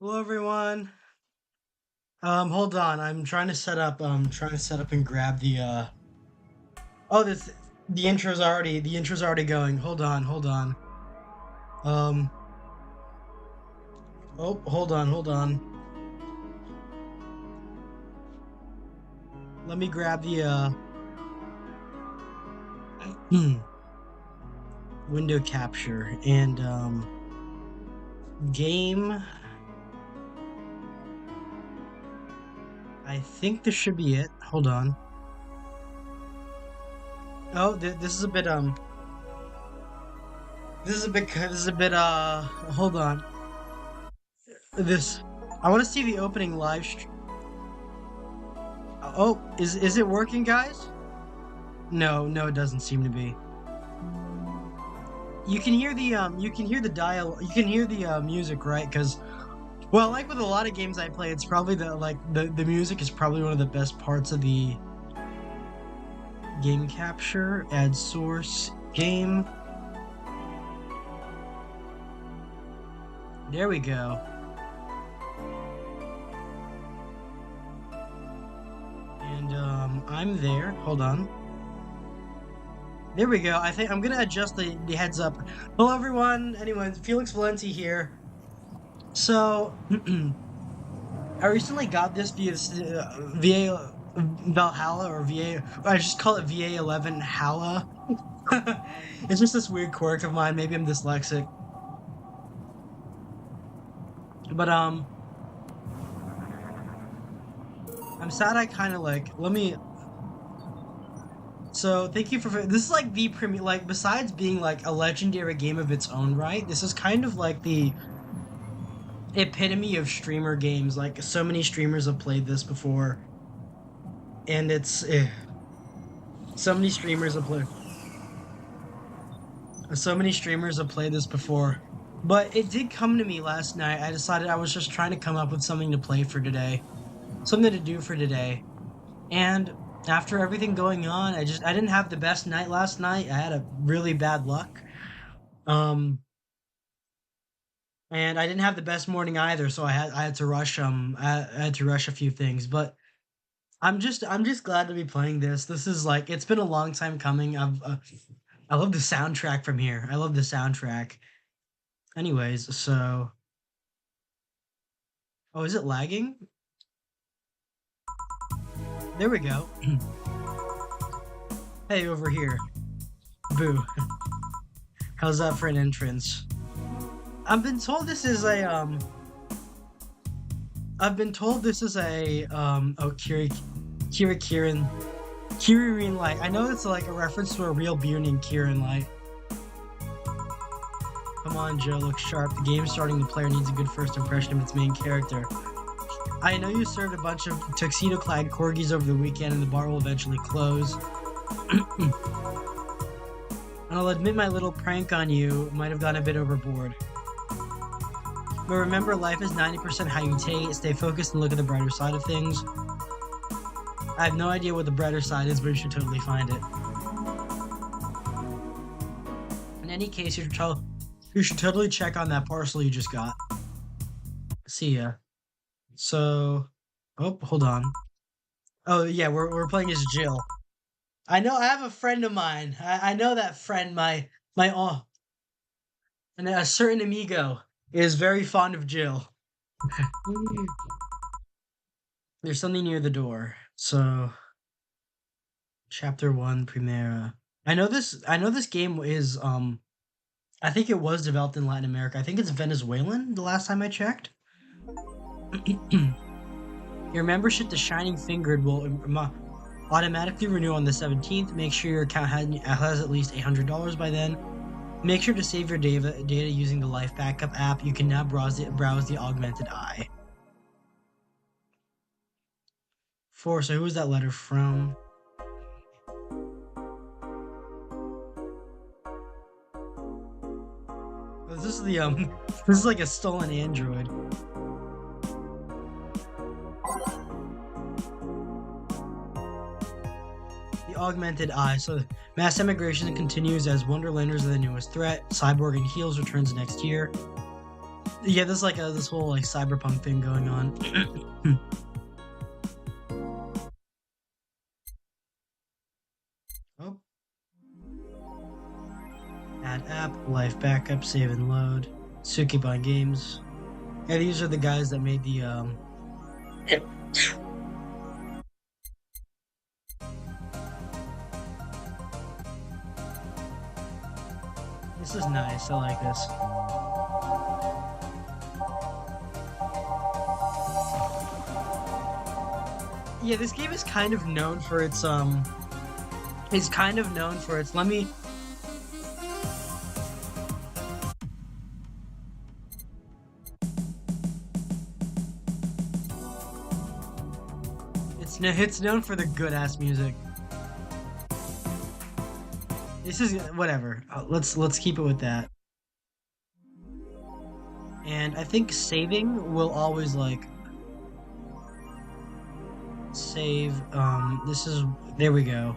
Hello everyone. Hold on. I'm trying to set up and grab the Oh, this the intro's already going. Hold on. Um hold on. Let me grab the window capture and game. I think this should be it. Hold on. Oh, this is a bit hold on. This I want to see the opening Oh, is it working, guys? No, it doesn't seem to be. You can hear the music, right? Because well, like with a lot of games I play, it's probably the music is probably one of the best parts of the game capture. Add source game. There we go. And I'm there. Hold on. There we go. I think I'm gonna adjust the heads up. Hello everyone. Anyways, Felix Valenti here. So I recently got this via VA Valhalla or VA. I just call it VA-11 Halla. It's just this weird quirk of mine. Maybe I'm dyslexic, but I'm sad. I kind of like. Let me. So thank you for this is like the premier. Like besides being like a legendary game of its own right, this is kind of like the epitome of streamer games. Like so many streamers have played this before, and so many streamers have played. So many streamers have played this before. But it did come to me last night. I decided I was just trying to come up with something to play for today. Something to do for today. And after everything going on, I didn't have the best night last night. I had a really bad luck. Um and I didn't have the best morning either, so I had to rush I had to rush a few things, but I'm just glad to be playing this. This is like it's been a long time coming. I love the soundtrack from here. I love the soundtrack. Anyways, so oh, is it lagging? There we go. Hey, over here. Boo. How's that for an entrance? I've been told this is a I've been told this is a oh Kirin Light. I know it's like a reference to a real beer named Kirin Light. Come on, Joe, look sharp. The game's starting. The player needs a good first impression of its main character. I know you served a bunch of tuxedo-clad corgis over the weekend, and the bar will eventually close. And I'll admit my little prank on you might have gone a bit overboard. But remember, life is 90% how you take it. Stay focused and look at the brighter side of things. I have no idea what the brighter side is, but you should totally find it. In any case, you should totally check on that parcel you just got. See ya. So, oh, hold on. Oh yeah, we're playing as Jill. I know I have a friend of mine. I know that friend. My oh, and a certain amigo is very fond of Jill. There's something near the door. So, chapter one, Primera. I know this game is I think it was developed in Latin America. I think it's Venezuelan. The last time I checked. Your membership to Shining Fingered will automatically renew on the 17th. Make sure your account has at least $800 by then. Make sure to save your data using the Life Backup app. You can now browse the Augmented Eye. So who is that letter from? This is the this is like a stolen android. The Augmented Eye. So mass immigration continues as Wonderlanders are the newest threat. Cyborg and Heels returns next year. Yeah, there's like this whole like cyberpunk thing going on. Oh, add app, life backup, save and load, Sukiban Games. Yeah, these are the guys that made the This is nice. I like this. Yeah, this game is kind of known for its It's kind of known for its. Let me. It's known for the good ass music. This is whatever. Let's keep it with that. And I think saving will always like save. This is there we go.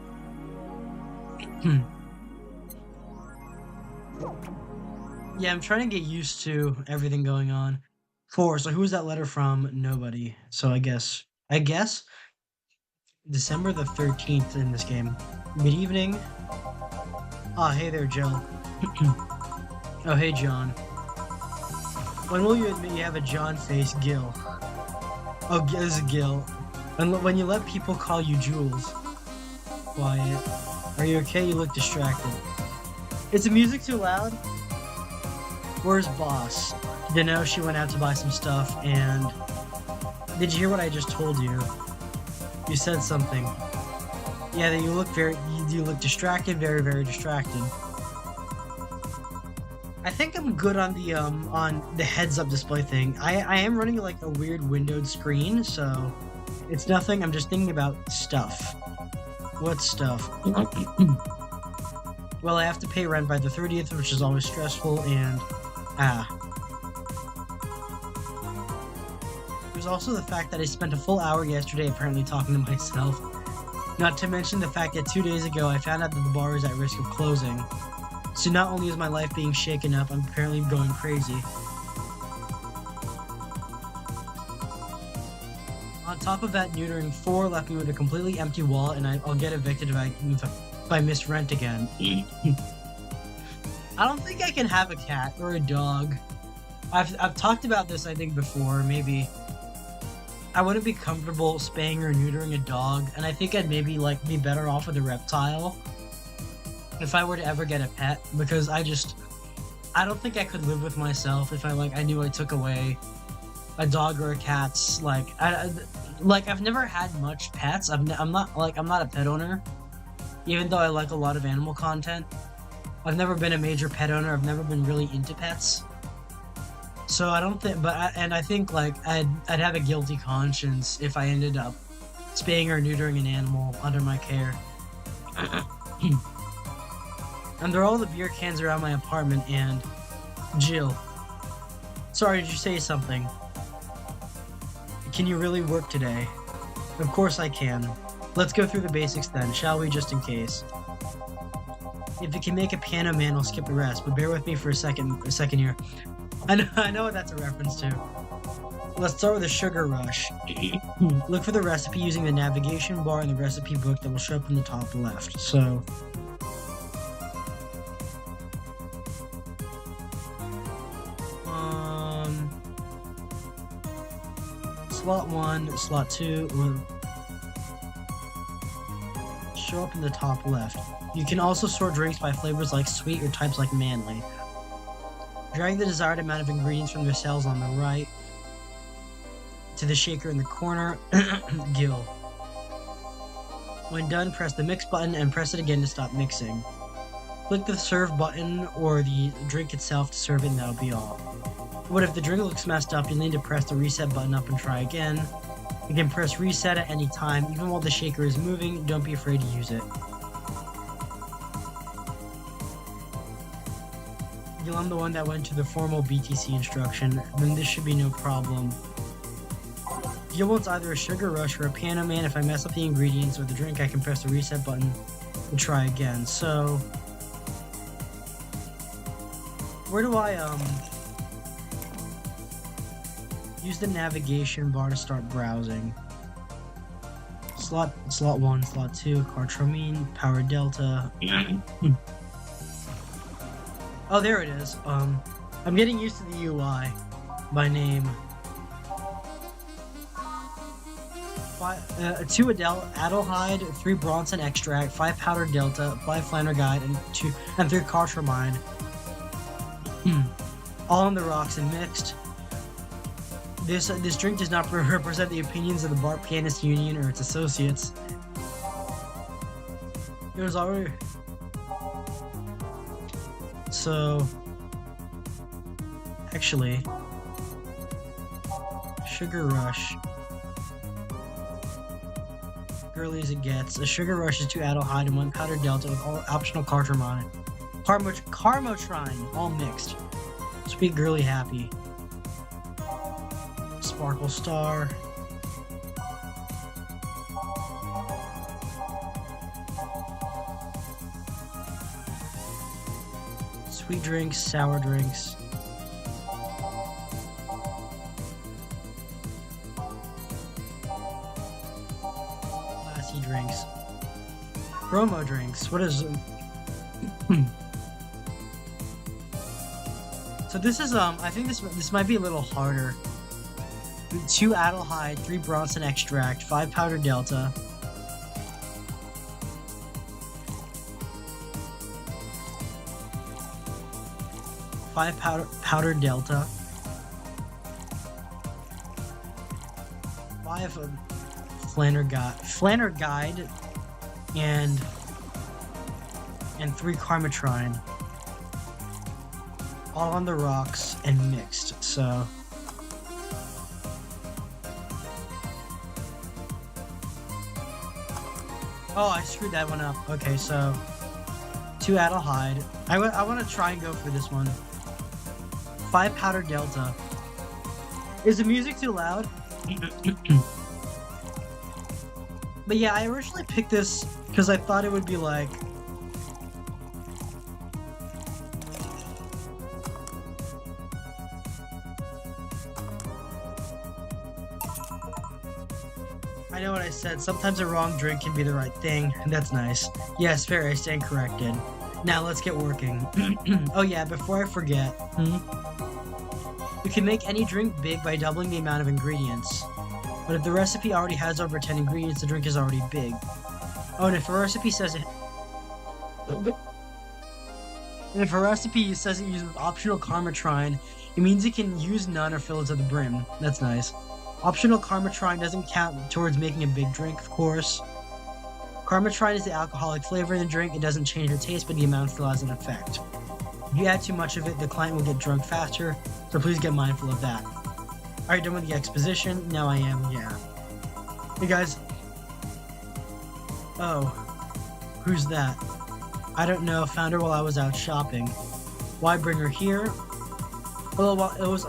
Yeah, I'm trying to get used to everything going on. Four. So who's that letter from? Nobody. So I guess December the 13th in this game. Good evening. Ah, hey there, Jill. Oh, hey, John. When will you admit you have a John face, Gil? Oh, this is Gil. And when you let people call you Jules. Quiet. Are you okay? You look distracted. Is the music too loud? Where's Boss? You know, she went out to buy some stuff, and... Did you hear what I just told you? You said something. Yeah, that you look distracted, very, very distracted. I think I'm good on the heads-up display thing. I am running like a weird windowed screen, so it's nothing. I'm just thinking about stuff. What stuff? Well, I have to pay rent by the 30th, which is always stressful, and There's also the fact that I spent a full hour yesterday apparently talking to myself. Not to mention the fact that 2 days ago I found out that the bar is at risk of closing. So not only is my life being shaken up, I'm apparently going crazy. On top of that, neutering 4 left me with a completely empty wallet, and I'll get evicted if I miss rent again. I don't think I can have a cat or a dog. I've talked about this I think before, maybe. I wouldn't be comfortable spaying or neutering a dog, and I think I'd maybe like be better off with a reptile if I were to ever get a pet, because I don't think I could live with myself if I knew I took away a dog or a cat's I've never had much pets. I'm not a pet owner, even though I like a lot of animal content. I've never been a major pet owner. I've never been really into pets. So I don't think, I think like I'd have a guilty conscience if I ended up spaying or neutering an animal under my care. And there are all the beer cans around my apartment, and Jill. Sorry, did you say something? Can you really work today? Of course I can. Let's go through the basics then, shall we, just in case? If you can make a piano man, I'll skip the rest, but bear with me for a second here. I know what that's a reference to. Let's start with a sugar rush. Look for the recipe using the navigation bar in the recipe book that will show up in the top left. So... Slot 1, slot 2 will show up in the top left. You can also sort drinks by flavors like sweet or types like manly. Drag the desired amount of ingredients from the cells on the right to the shaker in the corner. Gill. When done, press the mix button and press it again to stop mixing. Click the serve button or the drink itself to serve it, and that'll be all. But if the drink looks messed up, you'll need to press the reset button up and try again. You can press reset at any time, even while the shaker is moving. Don't be afraid to use it. I'm the one that went to the formal BTC instruction, then this should be no problem. Gil wants either a sugar rush or a piano man. If I mess up the ingredients or the drink, I can press the reset button and try again. So, where do I, Use the navigation bar to start browsing. Slot 1, slot 2, Cartramine, Power Delta. Oh, there it is. I'm getting used to the UI by name. 2 Adelhyde, 3 Bronson Extract, 5 Powder Delta, 5 Flanner Guide, and 3 Cartramine. All on the rocks and mixed. This drink does not represent the opinions of the Bar Pianist Union or its associates. It was already... So... Actually... Sugar Rush... Girly as it gets. A Sugar Rush is 2 Adelhyde and 1 Powder Delta with all optional Cartramine. Carmotrine, all mixed. Sweet Girly Happy. Sparkle Star. Sweet drinks, sour drinks. Classy drinks. Promo drinks. What is... So this is, I think this might be a little harder. 2 Adelhyde, 3 Bronson Extract, 5 Powder Delta. Five powder Delta. 5 Flanner Guide, and 3 Carmotrine. All on the rocks and mixed, so... Oh, I screwed that one up. Okay, so... 2 Adelhyde. I want to try and go for this one. 5 Powder Delta. Is the music too loud? But yeah, I originally picked this because I thought it would be like... I know what I said. Sometimes a wrong drink can be the right thing, and that's nice. Yes, fair, I stand corrected. Now let's get working. Oh yeah, before I forget. You can make any drink big by doubling the amount of ingredients. But if the recipe already has over 10 ingredients, the drink is already big. Oh, and if a recipe says it... And if a recipe says it uses optional Carmotrine, it means it can use none or fill it to the brim. That's nice. Optional Carmotrine doesn't count towards making a big drink, of course. Carmotrine is the alcoholic flavor in the drink. It doesn't change the taste, but the amount still has an effect. If you add too much of it, the client will get drunk faster, so please get mindful of that. Alright, done with the exposition? Now I am, yeah. Hey guys. Oh. Who's that? I don't know, found her while I was out shopping. Why bring her here? Well, it was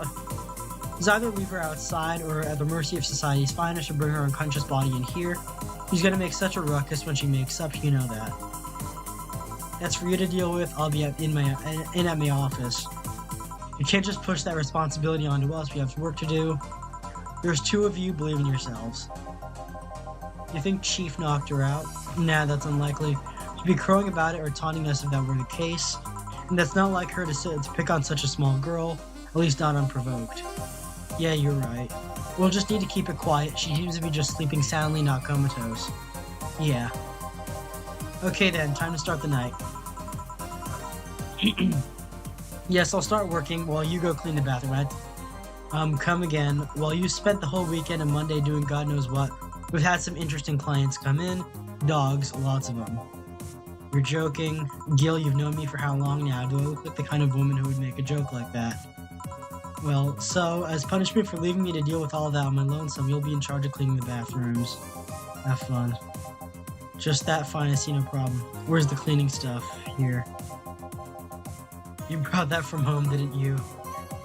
either leave her outside or at the mercy of society's finest or bring her unconscious body in here. She's gonna make such a ruckus when she makes up, you know that. That's for you to deal with. I'll be at my office. You can't just push that responsibility onto us. We have work to do. There's 2 of you. Believe in yourselves. You think Chief knocked her out? Nah, that's unlikely. She'd be crowing about it or taunting us if that were the case. And that's not like her to pick on such a small girl. At least not unprovoked. Yeah, you're right. We'll just need to keep it quiet. She seems to be just sleeping soundly, not comatose. Yeah. Okay then, time to start the night. Yes, I'll start working while you go clean the bathroom. Come again. While you spent the whole weekend and Monday doing God knows what, we've had some interesting clients come in. Dogs, lots of them. You're joking. Gil, you've known me for how long now? Do I look like the kind of woman who would make a joke like that? Well, so, as punishment for leaving me to deal with all of that on my lonesome, you'll be in charge of cleaning the bathrooms. Have fun. Just that fine, I see no problem. Where's the cleaning stuff? Here. You brought that from home, didn't you?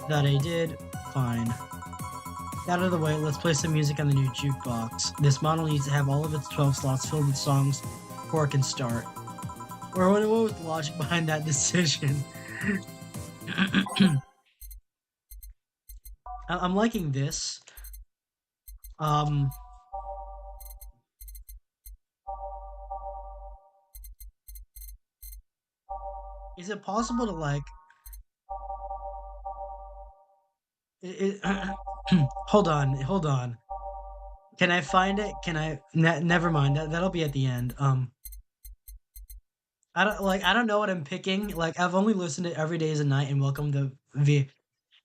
That I did? Fine. Out of the way, let's play some music on the new jukebox. This model needs to have all of its 12 slots filled with songs before it can start. Or what was the logic behind that decision? I'm liking this. Um, is it possible to like? Hold on, hold on. Can I find it? Can I? Never mind. That'll be at the end. I don't know what I'm picking. Like I've only listened to Every Day is a Night and Welcome to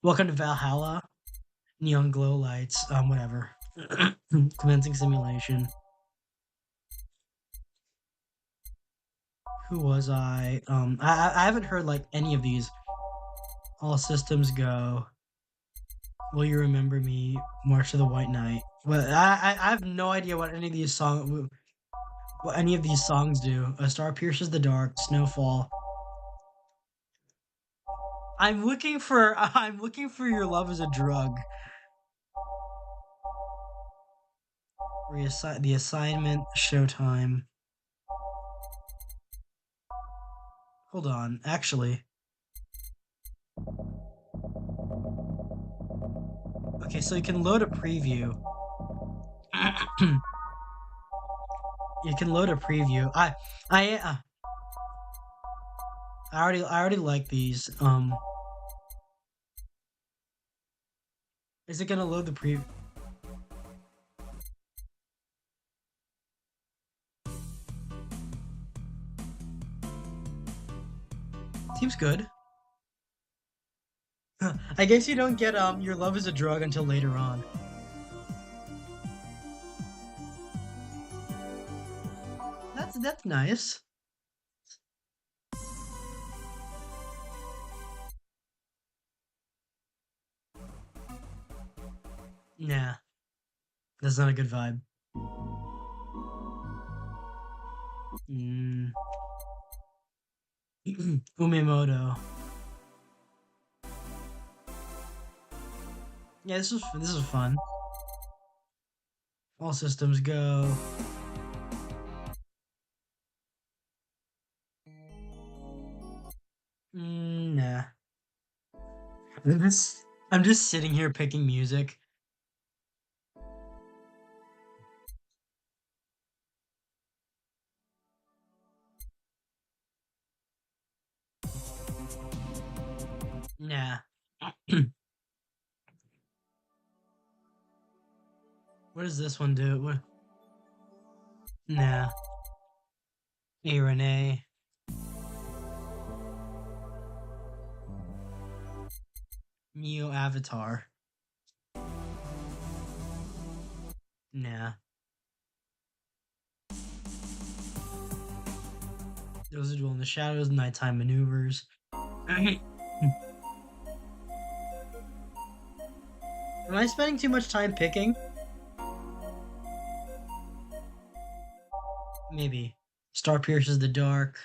Valhalla, Neon Glow Lights, whatever. Commencing simulation. Who was I? I haven't heard like any of these. All systems go. Will you remember me? March of the White Knight. But I have no idea what any of these songs do. A Star Pierces the Dark, Snowfall. I'm looking for Your Love is a Drug. The Assignment, Showtime. Hold on, actually. Okay, so you can load a preview. You can load a preview. I uh, I already like these. Is it gonna load the preview? Seems good. I guess you don't get Your Love is a Drug until later on. That's nice. Nah, that's not a good vibe. Mm. Umemoto. Yeah, this is fun. All systems go. Nah. I'm just sitting here picking music. Nah. What does this one do? What? Nah. A Renee. Neo Avatar. Nah. Those are Duel in the Shadows, Nighttime Maneuvers. Am I spending too much time picking? Maybe. Star Pierces the Dark.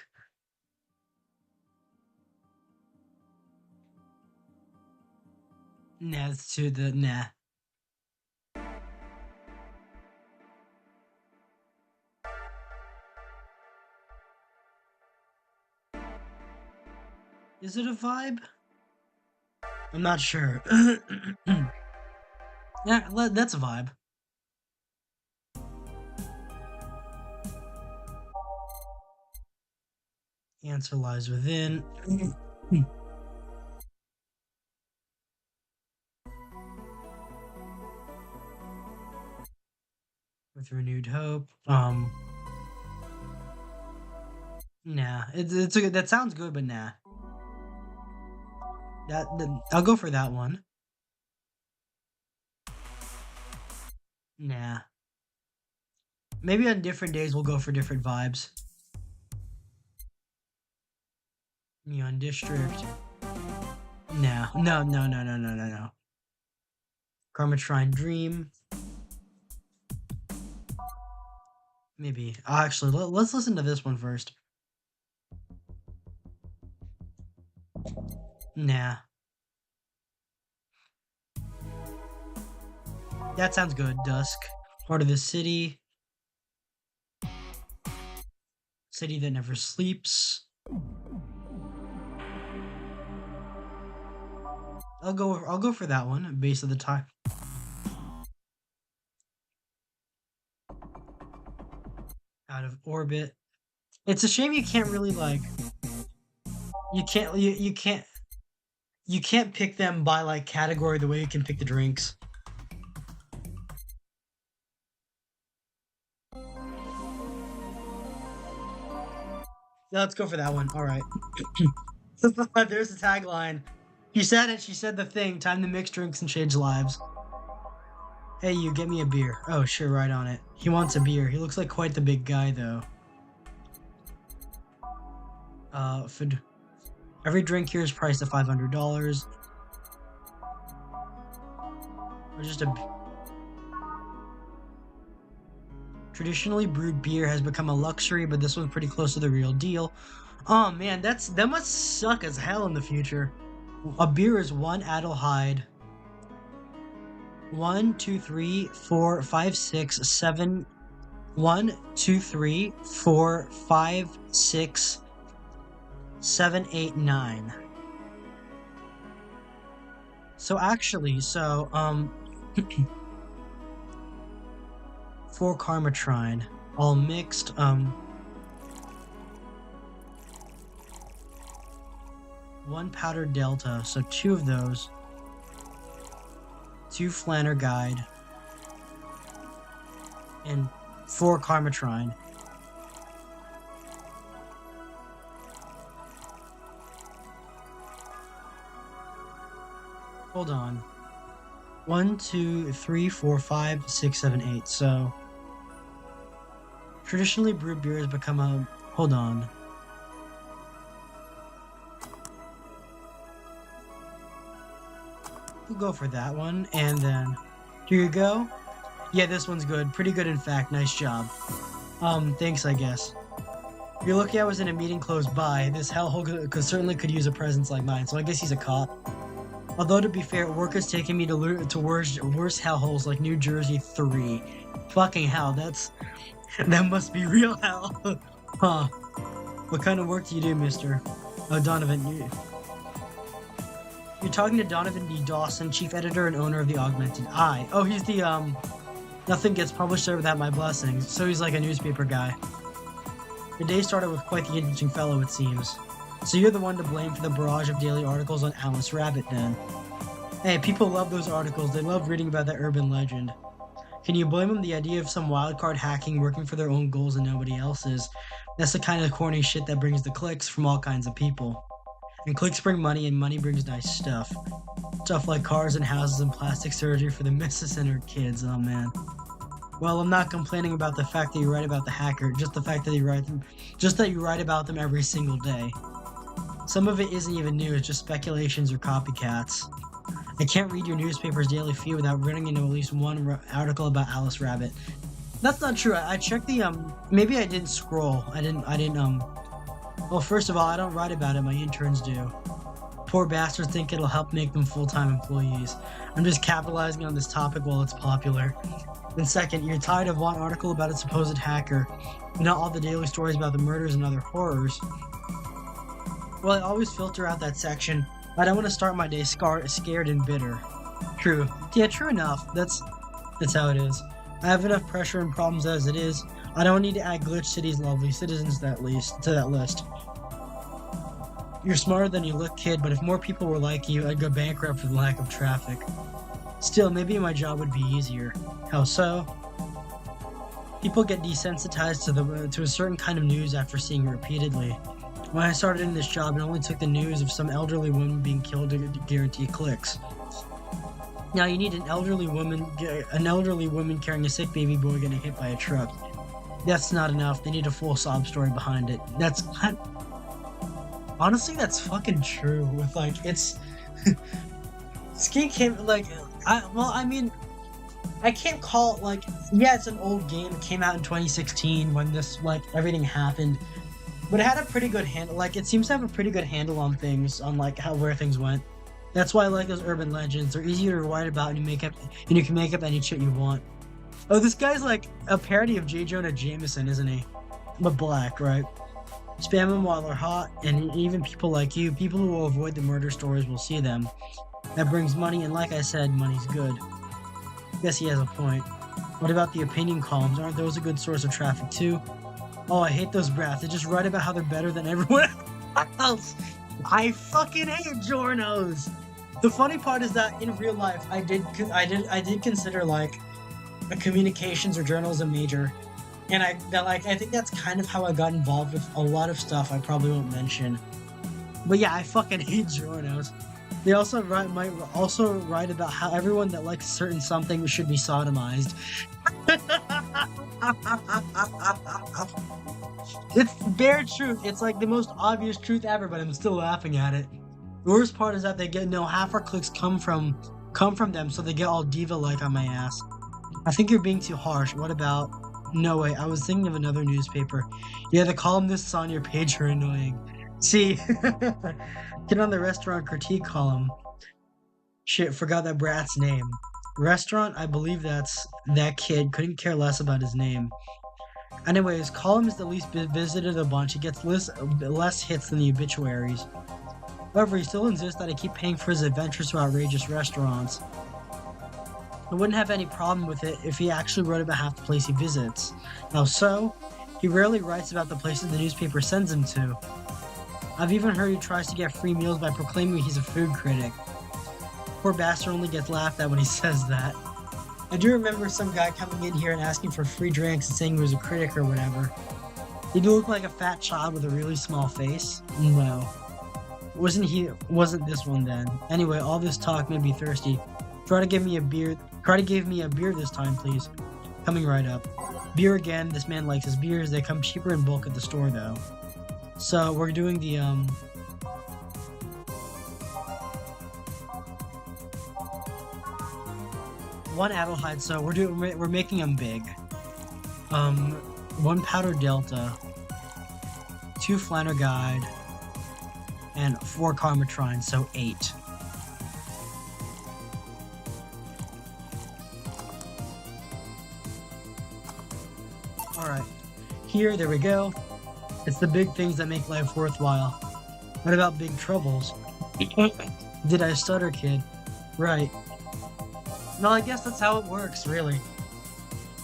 Nah, it's to the nah. Is it a vibe? I'm not sure. Yeah, that's a vibe. Answer lies within. With renewed hope. Nah. It's a good. That sounds good, but nah. I'll go for that one. Nah. Maybe on different days we'll go for different vibes. Neon District. Nah. No, no, no, no, no, no, no. Karma Shrine Dream. Maybe. Actually, let's listen to this one first. Nah. That sounds good. Dusk. Heart of the City. City that never sleeps. I'll go for that one. Base of the time. Out of orbit. It's a shame you can't really like you can't pick them by like category the way you can pick the drinks. Yeah, let's go for that one. All right. There's the tagline. She said it. She said the thing. Time to mix drinks and change lives. Hey, you get me a beer. Oh, sure, right on it. He wants a beer. He looks like quite the big guy, though. Every drink here is priced at $500. Or just a. Traditionally brewed beer has become a luxury, but this one's pretty close to the real deal. Oh man, that must suck as hell in the future. A beer is one Adelheid. 1, 2, 3, 4, 5, 6, 7. 1, 2, 3, 4, 5, 6, 7, 8, 9. So actually, 4 Karmatrine, all mixed. 1 powdered Delta, so 2 of those. 2 Flanner Guide, and 4 Karmatrine. Hold on. 1, 2, 3, 4, 5, 6, 7, 8. So traditionally brewed beer has become a. Hold on. We'll go for that one, and then here you go. Yeah, this one's good. Pretty good, in fact. Nice job. Thanks, I guess. You're lucky I was in a meeting close by. This hellhole certainly could use a presence like mine, so I guess he's a cop. Although, to be fair, work has taken me to worse hellholes like New Jersey 3. Fucking hell, that must be real hell. Huh. What kind of work do you do, mister? Oh, Donovan, you're talking to Donovan D. Dawson, chief editor and owner of the Augmented Eye. Oh, he's the, nothing gets published there without my blessings, so he's like a newspaper guy. The day started with quite the interesting fellow, it seems. So you're the one to blame for the barrage of daily articles on Alice Rabbit, then. Hey, people love those articles. They love reading about that urban legend. Can you blame them? The idea of some wildcard hacking working for their own goals and nobody else's? That's the kind of corny shit that brings the clicks from all kinds of people. And clicks bring money, and money brings nice stuff. Stuff like cars and houses and plastic surgery for the missus and her kids, oh man. Well, I'm not complaining about the fact that you write about the hacker, just the fact that you write about them every single day. Some of it isn't even news, just speculations or copycats. I can't read your newspaper's daily feed without running into at least one article about Alice Rabbit. That's not true. I checked the, maybe I didn't scroll. Well, first of all, I don't write about it, my interns do. Poor bastards think it'll help make them full-time employees. I'm just capitalizing on this topic while it's popular. And second, you're tired of one article about a supposed hacker, not all the daily stories about the murders and other horrors. Well, I always filter out that section. I don't want to start my day scared and bitter. True. Yeah, true enough. That's how it is. I have enough pressure and problems as it is. I don't need to add Glitch City's lovely citizens to that list. You're smarter than you look, kid, but if more people were like you, I'd go bankrupt for the lack of traffic. Still, maybe my job would be easier. How so? People get desensitized to a certain kind of news after seeing it repeatedly. When I started in this job, it only took the news of some elderly woman being killed to guarantee clicks. Now you need an elderly woman carrying a sick baby boy getting hit by a truck. That's not enough. They need a full sob story behind it. Honestly, that's fucking true. With like, it's Skin came like, I can't call it like, yeah, it's an old game. It came out in 2016 when this like everything happened. But it had a pretty good handle. Like, it seems to have a pretty good handle on things, on like where things went. That's why I like those urban legends. They're easier to write about, and you can make up any shit you want. Oh, this guy's like a parody of J. Jonah Jameson, isn't he? But black, right? Spam them while they're hot, and even people like you, people who will avoid the murder stories will see them. That brings money, and like I said, money's good. Guess he has a point. What about the opinion columns? Aren't those a good source of traffic too? Oh, I hate those brats. They just write about how they're better than everyone else. I fucking hate journos. The funny part is that in real life, I did consider like a communications or journalism major, and I think that's kind of how I got involved with a lot of stuff I probably won't mention. But yeah, I fucking hate journos. They also might also write about how everyone that likes certain something should be sodomized. It's bare truth. It's like the most obvious truth ever, but I'm still laughing at it. The worst part is that they get half our clicks come from them, so they get all diva-like on my ass. I think you're being too harsh. What about? No way. I was thinking of another newspaper. Yeah, the columnists on your page are annoying. See, get on the restaurant critique column. Shit, forgot that brat's name. Restaurant, I believe that's that kid. Couldn't care less about his name. Anyways, column is the least visited a bunch. It gets less hits than the obituaries. However, he still insists that I keep paying for his adventures to outrageous restaurants. I wouldn't have any problem with it if he actually wrote about half the place he visits. How so? He rarely writes about the places the newspaper sends him to. I've even heard he tries to get free meals by proclaiming he's a food critic. Poor bastard only gets laughed at when he says that. I do remember some guy coming in here and asking for free drinks and saying he was a critic or whatever. Did he look like a fat child with a really small face? No. Wasn't this one then. Anyway, all this talk made me thirsty. Try to give me a beer this time, please. Coming right up. Beer again. This man likes his beers. They come cheaper in bulk at the store though. So we're doing the one Adelheid, so we're making them big. 1 powder delta, 2 flanner guide, and 4 karmatrine, so 8. Alright. There we go. It's the big things that make life worthwhile. What about big troubles? Did I stutter, kid? Right. No, I guess that's how it works, really.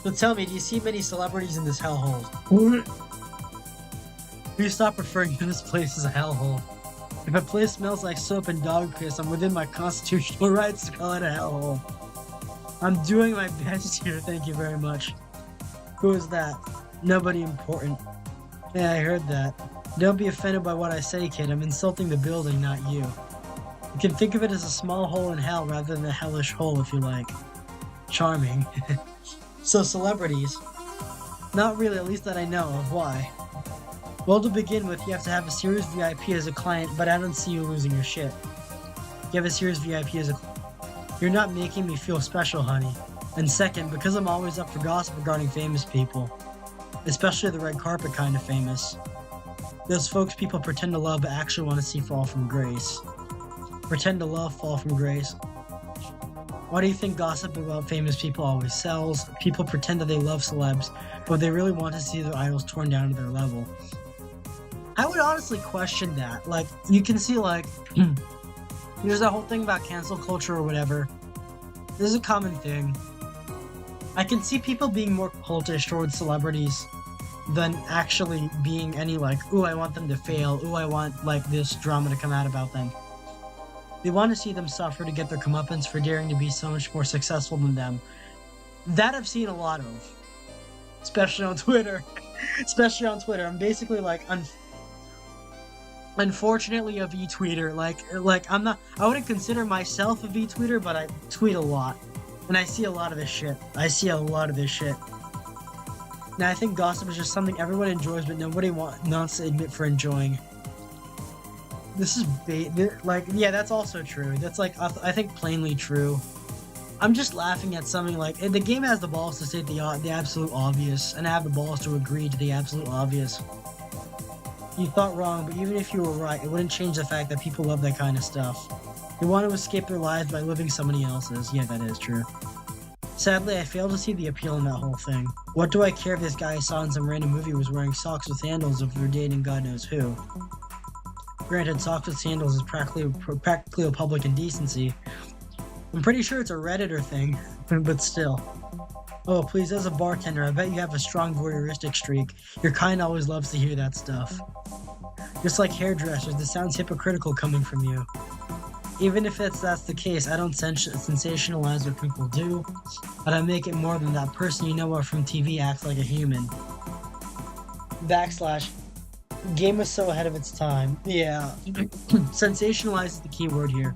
So tell me, do you see many celebrities in this hellhole? Please stop referring to this place as a hellhole. If a place smells like soap and dog piss, I'm within my constitutional rights to call it a hellhole. I'm doing my best here, thank you very much. Who is that? Nobody important. Yeah, I heard that. Don't be offended by what I say, kid. I'm insulting the building, not you. You can think of it as a small hole in hell rather than a hellish hole if you like. Charming. So celebrities. Not really, at least that I know of. Why? Well, to begin with, you have to have a serious VIP as a client, but I don't see you losing your shit. You have a serious VIP as a client. You're not making me feel special, honey. And second, because I'm always up for gossip regarding famous people. Especially the red carpet kind of famous. Those folks people pretend to love but actually want to see fall from grace. Pretend to love fall from grace. Why do you think gossip about famous people always sells? People pretend that they love celebs, but they really want to see their idols torn down to their level. I would honestly question that. Like, you can see, like, there's that whole thing about cancel culture or whatever. This is a common thing. I can see people being more cultish towards celebrities than actually being any like, ooh, I want them to fail, ooh, I want like this drama to come out about them. They want to see them suffer to get their comeuppance for daring to be so much more successful than them. That I've seen a lot of. Especially on Twitter. I'm basically like, unfortunately a V-tweeter. Like I wouldn't consider myself a V-tweeter, but I tweet a lot. And I see a lot of this shit. Now, I think gossip is just something everyone enjoys, but nobody wants to admit for enjoying. This is yeah, that's also true. That's like, I think plainly true. I'm just laughing at something like, the game has the balls to state the absolute obvious, and I have the balls to agree to the absolute obvious. You thought wrong, but even if you were right, it wouldn't change the fact that people love that kind of stuff. They want to escape their lives by living somebody else's. Yeah, that is true. Sadly, I fail to see the appeal in that whole thing. What do I care if this guy I saw in some random movie was wearing socks with handles if they're dating God knows who? Granted, socks with sandals is practically a public indecency. I'm pretty sure it's a Redditor thing, but still. Oh, please, as a bartender, I bet you have a strong voyeuristic streak. Your kind always loves to hear that stuff. Just like hairdressers, this sounds hypocritical coming from you. Even if that's the case, I don't sensationalize what people do, but I make it more than that person you know from TV acts like a human. / game was so ahead of its time. Yeah, sensationalize is the key word here.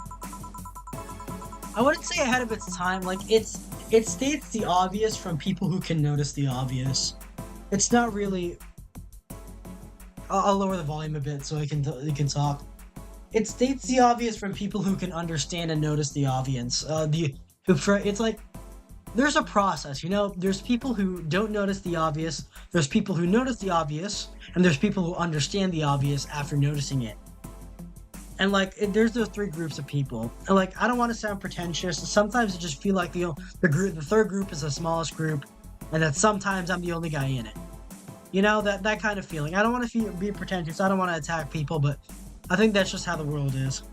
I wouldn't say ahead of its time, like it states the obvious from people who can notice the obvious. It's not really... I'll lower the volume a bit so you can talk. It states the obvious from people who can understand and notice the obvious. It's like there's a process, you know. There's people who don't notice the obvious. There's people who notice the obvious, and there's people who understand the obvious after noticing it. And like, there's those three groups of people. And like, I don't want to sound pretentious. Sometimes I just feel like the third group is the smallest group, and that sometimes I'm the only guy in it. You know, that kind of feeling. I don't want to be pretentious. I don't want to attack people, but I think that's just how the world is.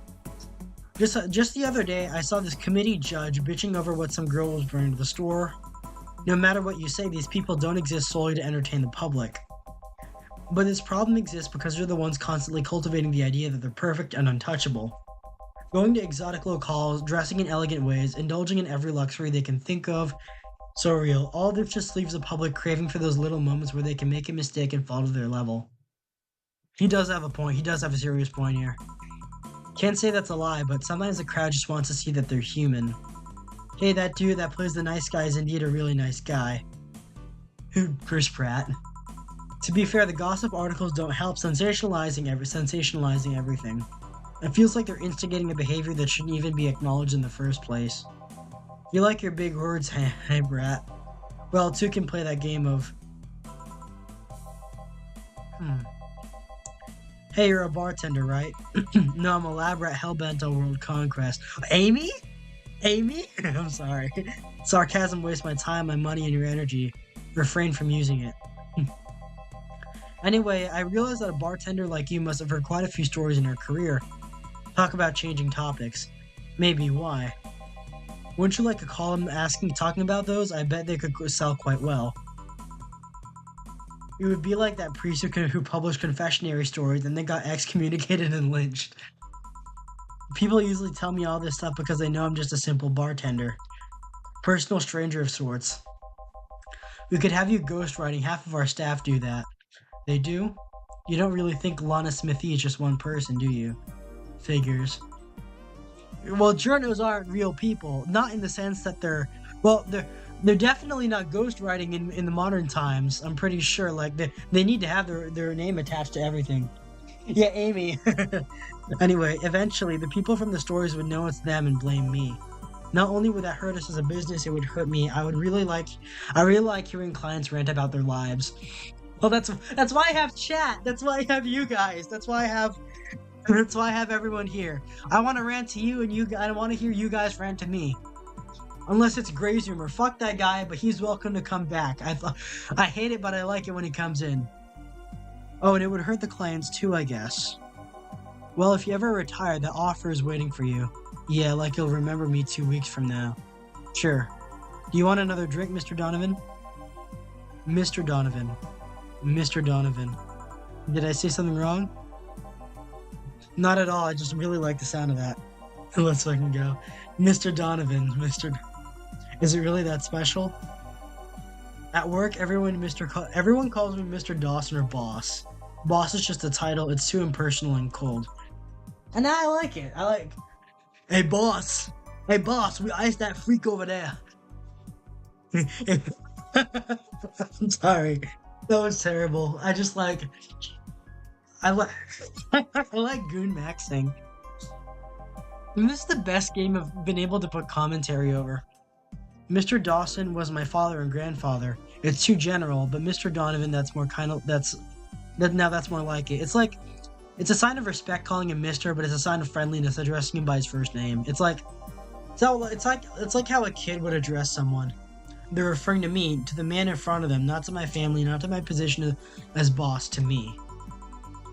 Just the other day, I saw this committee judge bitching over what some girl was bringing to the store. No matter what you say, these people don't exist solely to entertain the public. But this problem exists because they're the ones constantly cultivating the idea that they're perfect and untouchable. Going to exotic locales, dressing in elegant ways, indulging in every luxury they can think of. So real. All this just leaves the public craving for those little moments where they can make a mistake and fall to their level. He does have a point. He does have a serious point here. Can't say that's a lie, but sometimes the crowd just wants to see that they're human. Hey, that dude that plays the nice guy is indeed a really nice guy. Chris Pratt. To be fair, the gossip articles don't help sensationalizing everything. It feels like they're instigating a behavior that shouldn't even be acknowledged in the first place. You like your big words, hey brat. Well, two can play that game of... Hey, you're a bartender, right? No, I'm a lab rat hellbent on world conquest. Amy? I'm sorry. Sarcasm wastes my time, my money, and your energy. Refrain from using it. Anyway, I realize that a bartender like you must have heard quite a few stories in her career. Talk about changing topics. Maybe why? Wouldn't you like a column talking about those? I bet they could sell quite well. It would be like that priest who published confessionary stories and then got excommunicated and lynched. People usually tell me all this stuff because they know I'm just a simple bartender. Personal stranger of sorts. We could have you ghostwriting. Half of our staff do that. They do? You don't really think Lana Smithy is just one person, do you? Figures. Well, journos aren't real people. Not in the sense that they're definitely not ghostwriting in the modern times. I'm pretty sure. Like, they need to have their name attached to everything. Yeah, Amy. Anyway, eventually, the people from the stories would know it's them and blame me. Not only would that hurt us as a business, it would hurt me. I really like hearing clients rant about their lives. Well, that's why I have chat. That's why I have you guys. That's why I have everyone here. I want to rant to you, and I want to hear you guys rant to me. Unless it's Gray's humor. Fuck that guy, but he's welcome to come back. I hate it, but I like it when he comes in. Oh, and it would hurt the clients too, I guess. Well, if you ever retire, the offer is waiting for you. Yeah, like you'll remember me 2 weeks from now. Sure. Do you want another drink, Mr. Donovan? Mr. Donovan. Mr. Donovan. Did I say something wrong? Not at all. I just really like the sound of that. Let's fucking go. Mr. Donovan. Is it really that special? At work, everyone calls me Mr. Dawson or Boss. Boss is just a title. It's too impersonal and cold. And I like it. Hey, boss. We iced that freak over there. I'm sorry. That was terrible. I like Goon Maxing. And this is the best game I've been able to put commentary over. Mr. Dawson was my father and grandfather. It's too general, but Mr. Donovan, that's more like it. It's a sign of respect calling him Mr., but it's a sign of friendliness addressing him by his first name. It's like how a kid would address someone. They're referring to me, to the man in front of them, not to my family, not to my position as boss, to me.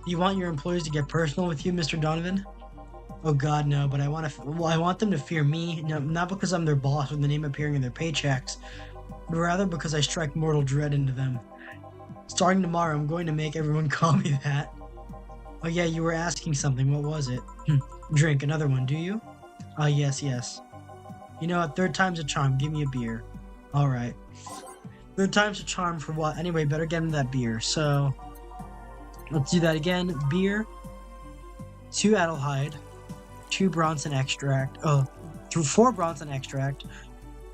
Do you want your employees to get personal with you, Mr. Donovan? Oh God, no, but I want them to fear me, no, not because I'm their boss with the name appearing in their paychecks, but rather because I strike mortal dread into them. Starting tomorrow, I'm going to make everyone call me that. Oh yeah, you were asking something. What was it? Drink another one, do you? Yes, yes. You know what? Third time's a charm. Give me a beer. All right. Third time's a charm for what? Anyway, better get him that beer. So, let's do that again. Beer, 2 Adelhyde, 2 Bronson extract. 4 Bronson extract,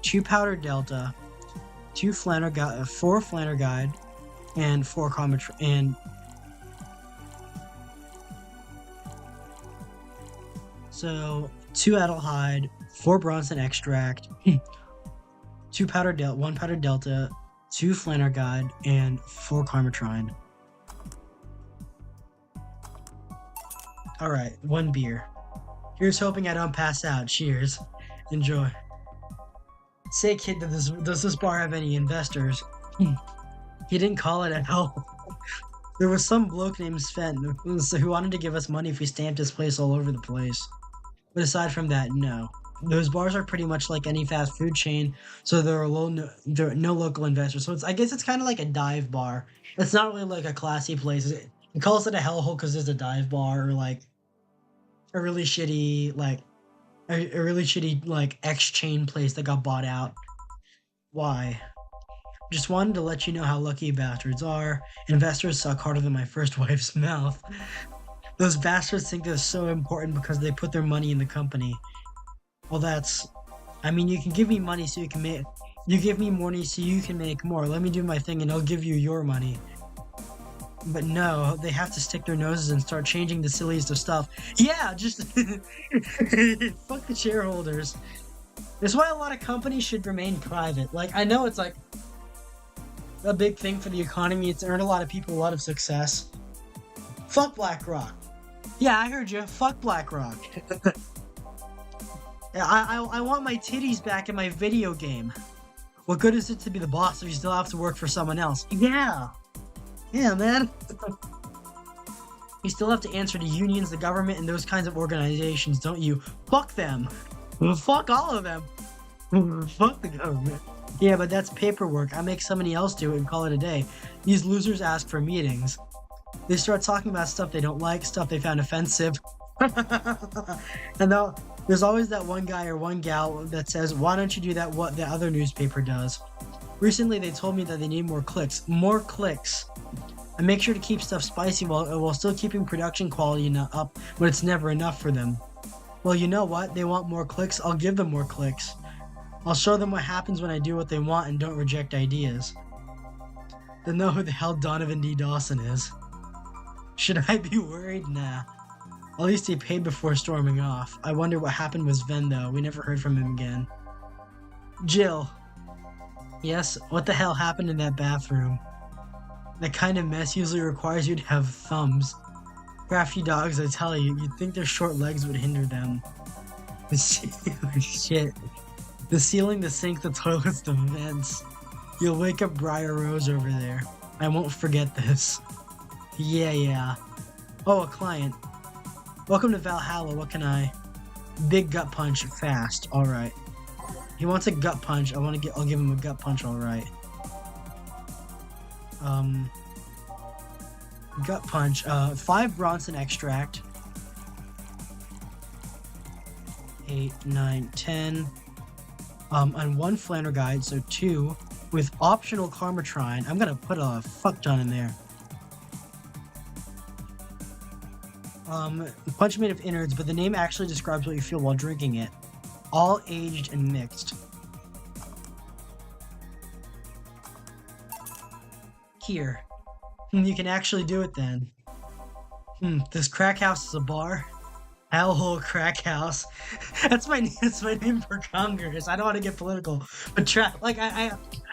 2 powder Delta, 4 Flanner guide, and 4 Comet and so 2 Adelhyde, 4 Bronson extract, 2 powder Delta, 1 powder Delta, 2 Flanner guide, and 4 Carmetrine. All right, 1 beer. Here's hoping I don't pass out. Cheers. Enjoy. Say, kid, does this bar have any investors? He didn't call it at all. There was some bloke named Sven who wanted to give us money if we stamped his place all over the place. But aside from that, no. Those bars are pretty much like any fast food chain, so there are no local investors. So I guess it's kind of like a dive bar. It's not really like a classy place. It calls it a hellhole because there's a dive bar, or like a really shitty X-chain place that got bought out. Why? Just wanted to let you know how lucky you bastards are. Investors suck harder than my first wife's mouth. Those bastards think they're so important because they put their money in the company. Well, you can give me money so you can make... You give me money so you can make more. Let me do my thing and I'll give you your money. But no, they have to stick their noses and start changing the silliest of stuff. Yeah, just... Fuck the shareholders. That's why a lot of companies should remain private. Like, I know it's like a big thing for the economy. It's earned a lot of people a lot of success. Fuck BlackRock. Yeah, I heard you. Fuck BlackRock. I want my titties back in my video game. What good is it to be the boss if you still have to work for someone else? Yeah. Yeah, man. You still have to answer to unions, the government, and those kinds of organizations, don't you? Fuck them. Fuck all of them. Fuck the government. Yeah, but that's paperwork. I make somebody else do it and call it a day. These losers ask for meetings. They start talking about stuff they don't like, stuff they found offensive. And there's always that one guy or one gal that says, why don't you do that what the other newspaper does? Recently, they told me that they need more clicks. More clicks. And make sure to keep stuff spicy while still keeping production quality up, but it's never enough for them. Well, you know what? They want more clicks. I'll give them more clicks. I'll show them what happens when I do what they want and don't reject ideas. They'll know who the hell Donovan D. Dawson is. Should I be worried? Nah. At least he paid before storming off. I wonder what happened with Sven, though. We never heard from him again. Jill. Yes, what the hell happened in that bathroom? That kind of mess usually requires you to have thumbs. Crafty dogs, I tell you, you'd think their short legs would hinder them. Shit. The ceiling, the sink, the toilets, the vents. You'll wake up Briar Rose over there. I won't forget this. Yeah. Oh, a client. Welcome to Valhalla, what can I... Big gut punch, fast, alright. He wants a gut punch, I'll give him a gut punch, alright. Gut punch, 5 Bronson extract. 8, 9, 10. And 1 Flanner guide, so 2. With optional Carmetrine. I'm gonna put a fuck ton in there. Punch made of innards, but the name actually describes what you feel while drinking it. All aged and mixed. Here. You can actually do it then. This crack house is a bar? Hellhole crack house. That's my name for Congress. I don't want to get political, but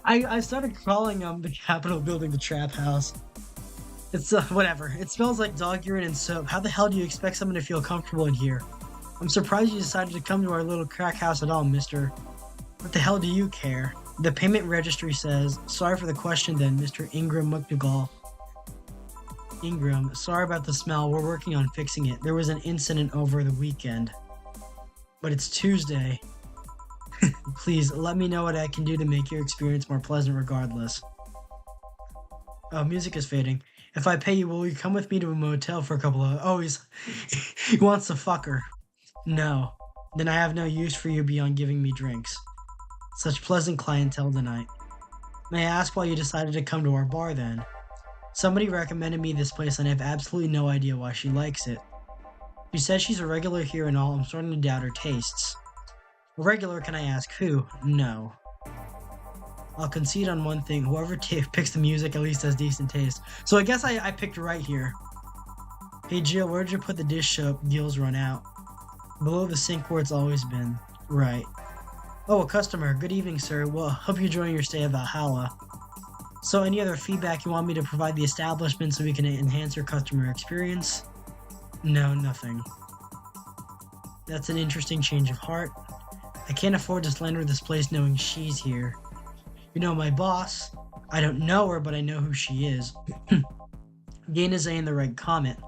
I started calling the Capitol building the trap house. It's whatever. It smells like dog urine and soap. How the hell do you expect someone to feel comfortable in here? I'm surprised you decided to come to our little crack house at all, mister. What the hell do you care? The payment registry says, sorry for the question then, Mr. Ingram McDougall. Ingram, sorry about the smell. We're working on fixing it. There was an incident over the weekend. But it's Tuesday. Please, let me know what I can do to make your experience more pleasant regardless. Oh, music is fading. If I pay you, will you come with me to a motel for a couple of... Oh, he wants to fuck her. No. Then I have no use for you beyond giving me drinks. Such pleasant clientele tonight. May I ask why you decided to come to our bar then? Somebody recommended me this place and I have absolutely no idea why she likes it. She says she's a regular here and all. I'm starting to doubt her tastes. A regular, can I ask who? No. I'll concede on one thing. Whoever picks the music at least has decent taste. So I guess I picked right here. Hey Jill, where'd you put the dish soap? Gills run out. Below the sink where it's always been. Right. Oh, a customer. Good evening, sir. Well, hope you're enjoying your stay at Valhalla. So any other feedback you want me to provide the establishment so we can enhance your customer experience? No, nothing. That's an interesting change of heart. I can't afford to slander this place knowing she's here. You know my boss. I don't know her, but I know who she is. Gain is in the right comment.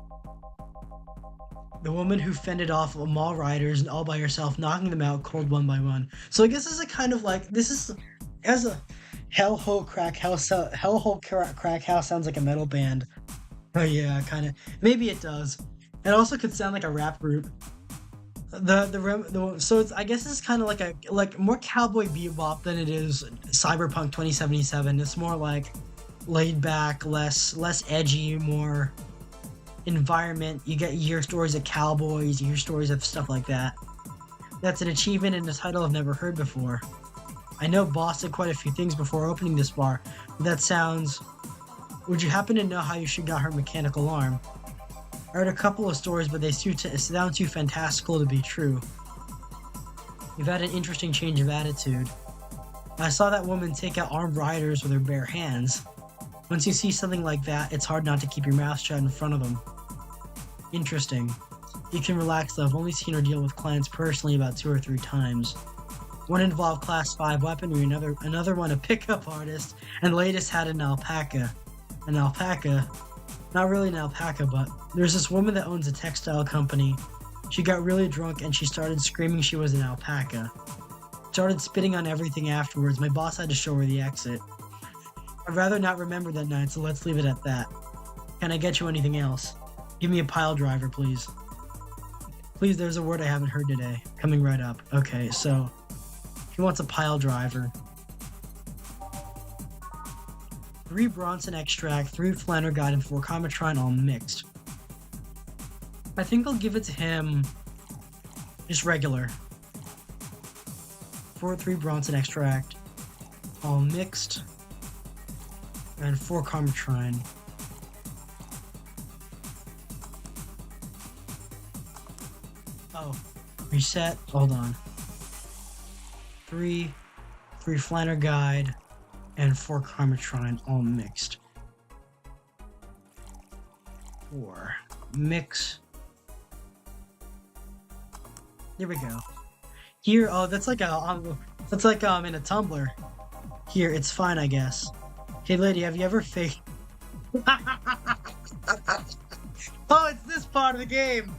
The woman who fended off mall riders all by herself, knocking them out cold one by one. So I guess this is a kind of like, this is, as a Hellhole Crack House, Hellhole Crack House sounds like a metal band. Oh yeah, kind of. Maybe it does. It also could sound like a rap group. So it's, I guess it's kind of like more Cowboy Bebop than it is Cyberpunk 2077. It's more like laid back, less edgy, more environment. You hear stories of cowboys, you hear stories of stuff like that. That's an achievement and a title I've never heard before. I know Boss did quite a few things before opening this bar, but that sounds... Would you happen to know how she got her mechanical arm? I heard a couple of stories, but they sound too fantastical to be true. You've had an interesting change of attitude. I saw that woman take out armed riders with her bare hands. Once you see something like that, it's hard not to keep your mouth shut in front of them. Interesting. You can relax though. I've only seen her deal with clients personally about 2 or 3 times. One involved class 5 weaponry, another one a pickup artist, and the latest had an alpaca. An alpaca? Not really an alpaca, but there's this woman that owns a textile company. She got really drunk and she started screaming she was an alpaca. Started spitting on everything afterwards. My boss had to show her the exit. I'd rather not remember that night, so let's leave it at that. Can I get you anything else? Give me a pile driver, please. Please, there's a word I haven't heard today. Coming right up. Okay, so he wants a pile driver. 3 Bronson extract, 3 Flannerguide, and 4 Comatron all mixed. I think I'll give it to him just regular. 3 Bronson extract, all mixed, and 4 Comatron. Oh, reset, hold on. 3 Flannerguide, and 4 Comatron all mixed. 4 mix. There we go. Here, oh, that's like in a tumbler. Here, it's fine, I guess. Hey, lady, have you ever faked? Oh, it's this part of the game.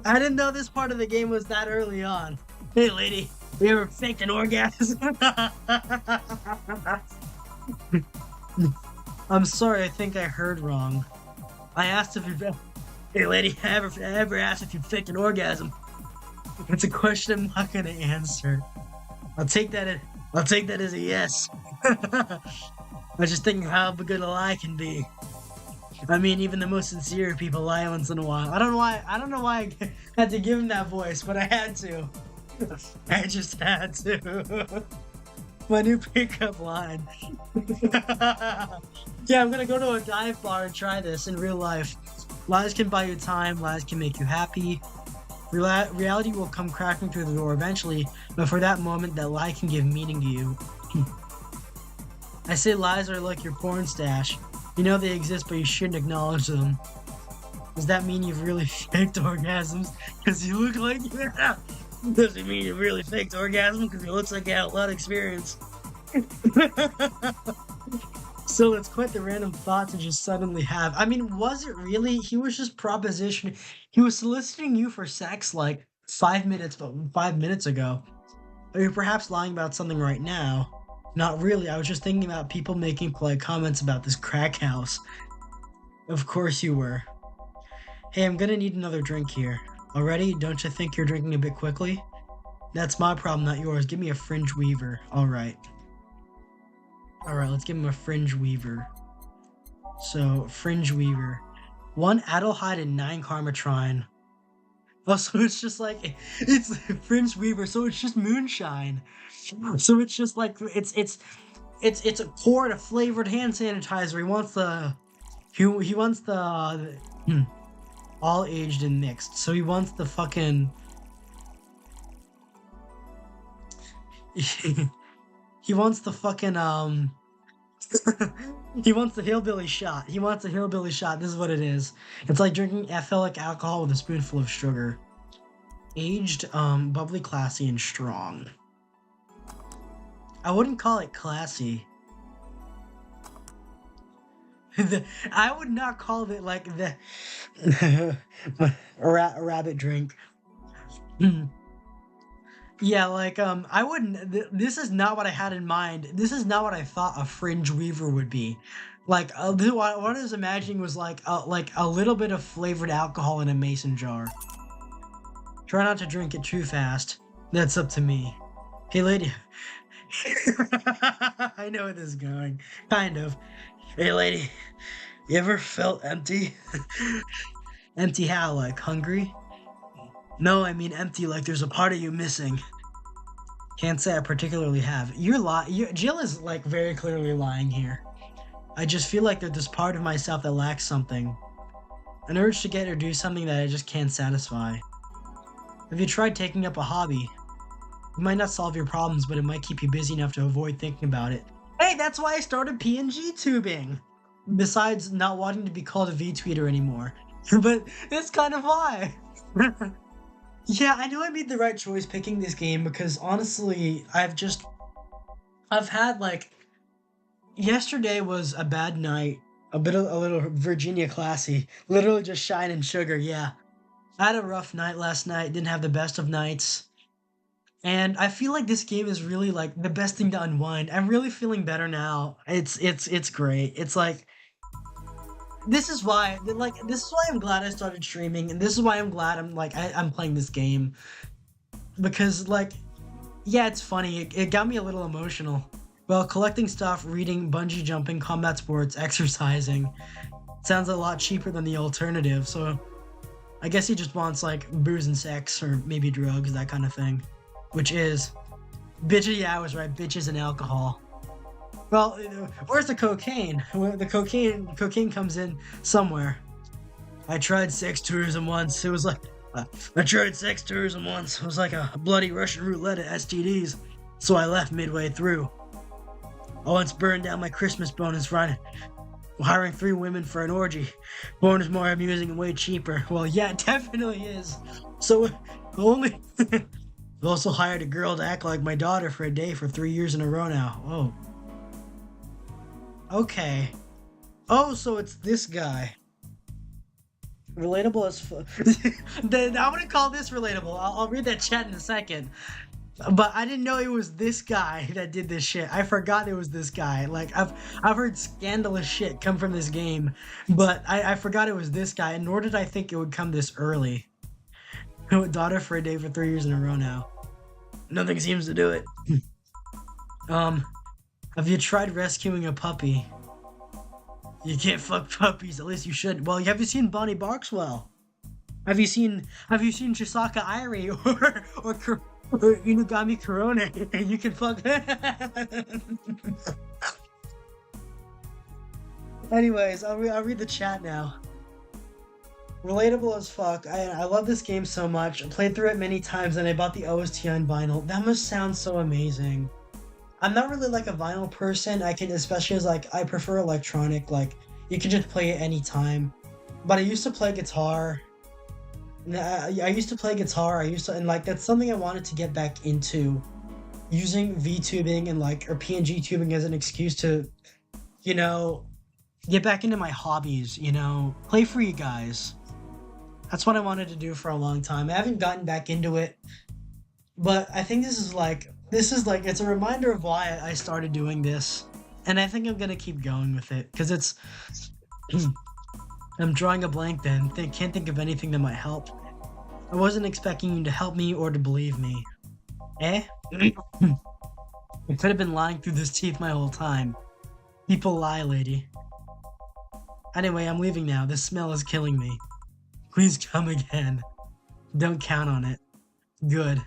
I didn't know this part of the game was that early on. Hey, lady, have you ever faked an orgasm? I'm sorry, I think I heard wrong. I asked if you've... Hey lady, I ever asked if you faked an orgasm? It's a question I'm not gonna answer. I'll take that as a yes. I was just thinking how good a lie can be. I mean, even the most sincere people lie once in a while. I don't know why I had to give him that voice, but I had to. I just had to. My new pickup line. Yeah, I'm gonna go to a dive bar and try this in real life. Lies can buy you time, lies can make you happy. Reality will come cracking through the door eventually, but for that moment, that lie can give meaning to you. I say lies are like your porn stash. You know they exist, but you shouldn't acknowledge them. Does that mean you've really faked orgasms? Because you look like... Does it mean you really faked orgasm? Because it looks like you had a lot of experience. So it's quite the random thought to just suddenly have. I mean, was it really? He was just propositioning. He was soliciting you for sex like 5 minutes ago. Or you're perhaps lying about something right now. Not really. I was just thinking about people making polite comments about this crack house. Of course you were. Hey, I'm gonna need another drink here. Already? Don't you think you're drinking a bit quickly? That's my problem, not yours. Give me a fringe weaver. Alright. Alright, let's give him a fringe weaver. So, fringe weaver. 1 Adelheid and 9 Karmatrine. Oh, so it's just like, it's fringe weaver, so it's just moonshine. So it's just like, it's a quart of flavored hand sanitizer. He wants the all aged and mixed. So he wants the fucking he wants the fucking he wants the hillbilly shot. He wants a hillbilly shot. This is what it is. It's like drinking ethylene alcohol with a spoonful of sugar. Aged, bubbly, classy, and strong. I wouldn't call it classy. I would not call it like the rabbit drink. Yeah, like I wouldn't. This is not what I had in mind. This is not what I thought a fringe weaver would be. Like what I was imagining was like a little bit of flavored alcohol in a mason jar. Try not to drink it too fast. That's up to me. Hey, lady. I know where this is going. Kind of. Hey, lady. You ever felt empty? Empty how? Like hungry? No, I mean empty like there's a part of you missing. Can't say I particularly have. Jill is like very clearly lying here. I just feel like there's this part of myself that lacks something. An urge to get or do something that I just can't satisfy. Have you tried taking up a hobby? It might not solve your problems, but it might keep you busy enough to avoid thinking about it. Hey, that's why I started PNG tubing! Besides not wanting to be called a V-tweeter anymore. But that's kind of why! Yeah, I know I made the right choice picking this game because honestly, I've had like, yesterday was a bad night, a little Virginia classy, literally just shine and sugar, yeah. I had a rough night last night, didn't have the best of nights, and I feel like this game is really like the best thing to unwind. I'm really feeling better now. It's great. It's like, this is why I'm glad I started streaming, and this is why I'm glad I'm playing this game. Because like, yeah, it's funny, it got me a little emotional. Well, collecting stuff, reading, bungee jumping, combat sports, exercising. Sounds a lot cheaper than the alternative, so I guess he just wants like booze and sex, or maybe drugs, that kind of thing. Which is, yeah, I was right, bitches and alcohol. Well, where's the cocaine? The cocaine comes in somewhere. I tried sex tourism once. It was like, I tried sex tourism once. It was like a bloody Russian roulette of STDs. So I left midway through. I once burned down my Christmas bonus for hiring 3 women for an orgy. Bonus more amusing and way cheaper. Well, yeah, it definitely is. So, only... I've also hired a girl to act like my daughter for a day for 3 years in a row now. Oh. Okay. Oh, so it's this guy. Relatable as fuck. I'm gonna call this relatable. I'll read that chat in a second. But I didn't know it was this guy that did this shit. I forgot it was this guy. Like, I've heard scandalous shit come from this game, but I forgot it was this guy, and nor did I think it would come this early. Daughter for a day for 3 years in a row now. Nothing seems to do it. Have you tried rescuing a puppy? You can't fuck puppies, at least you should. Well, have you seen Bonnie Barkswell? Have you seen Chisaka Irie or Inugami Corona? You can fuck. Anyways, I'll read the chat now. Relatable as fuck. I love this game so much. I played through it many times and I bought the OST on vinyl. That must sound so amazing. I'm not really like a vinyl person. Especially as like, I prefer electronic. Like, you can just play it anytime. But I used to play guitar. I used to play guitar. And like, that's something I wanted to get back into. Using VTubing and like, or PNG tubing as an excuse to, you know, get back into my hobbies, play for you guys. That's what I wanted to do for a long time. I haven't gotten back into it, but I think this is like it's a reminder of why I started doing this. And I think I'm gonna keep going with it because it's I'm drawing a blank then. Can't think of anything that might help. I wasn't expecting you to help me or to believe me. Eh? I could have been lying through those teeth my whole time. People lie, lady. Anyway, I'm leaving now. This smell is killing me. Please come again. Don't count on it. Good.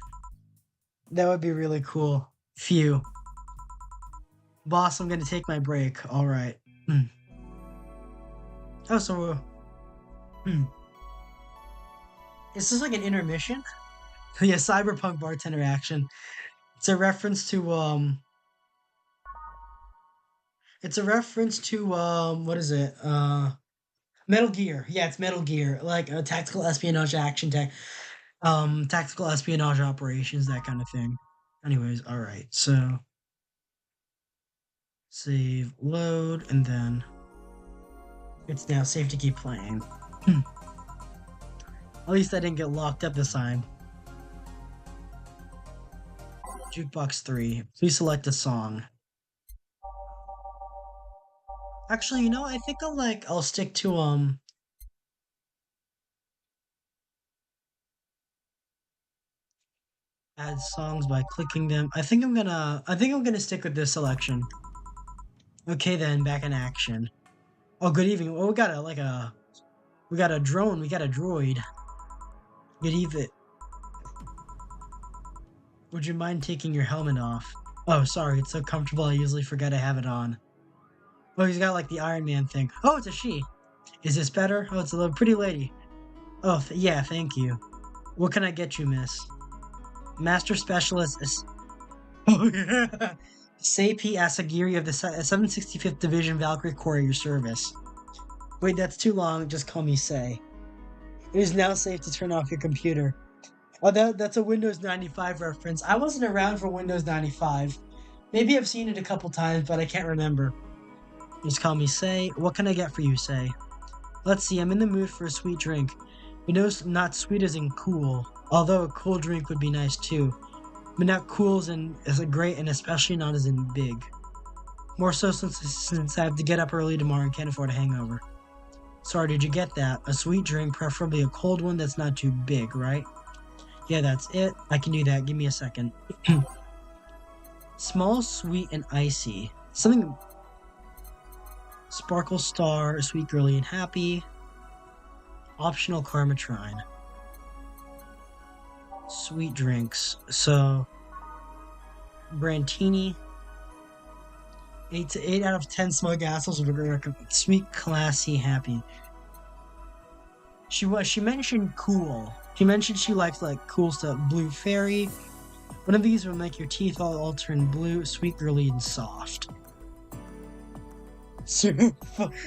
That would be really cool. Phew. Boss, I'm gonna take my break. Alright. Oh, so, is this like an intermission? Yeah, cyberpunk bartender action. It's a reference to, what is it? Metal Gear. Yeah, it's Metal Gear. Like a tactical espionage action tactical espionage operations, that kind of thing. Anyways, alright, so save, load, and then it's now safe to keep playing. At least I didn't get locked up this time. Jukebox 3. Please select a song. Actually, I think I'll stick to add songs by clicking them. I think I'm gonna stick with this selection. Okay then, back in action. Oh, good evening. Oh, we got a drone, we got a droid. Good evening. Would you mind taking your helmet off? Oh, sorry, it's so comfortable I usually forget I have it on. Oh, he's got like the Iron Man thing. Oh, it's a she. Is this better? Oh, it's a little pretty lady. Oh, yeah, thank you. What can I get you, miss? Master Specialist Oh, yeah. Seipi Asagiri of the 765th Division Valkyrie Corps at your service. Wait, that's too long. Just call me Sei. It is now safe to turn off your computer. Oh, that's a Windows 95 reference. I wasn't around for Windows 95. Maybe I've seen it a couple times, but I can't remember. Just call me Sei. What can I get for you, Sei? Let's see, I'm in the mood for a sweet drink. Not sweet as in cool, although a cool drink would be nice too. But not cool as in great, and especially not as in big. More so since I have to get up early tomorrow and can't afford a hangover. Sorry, did you get that? A sweet drink, preferably a cold one that's not too big, right? Yeah, that's it. I can do that. Give me a second. Small, sweet, and icy. Something... Sparkle Star, Sweet Girly and Happy. Optional Karmatrine. Sweet drinks. So... Brantini. 8 out of 10 smug assholes would recommend. Sweet, classy, happy. She mentioned cool. She mentioned she likes cool stuff. Blue Fairy. One of these will make your teeth all turn blue. Sweet, girly, and soft. Super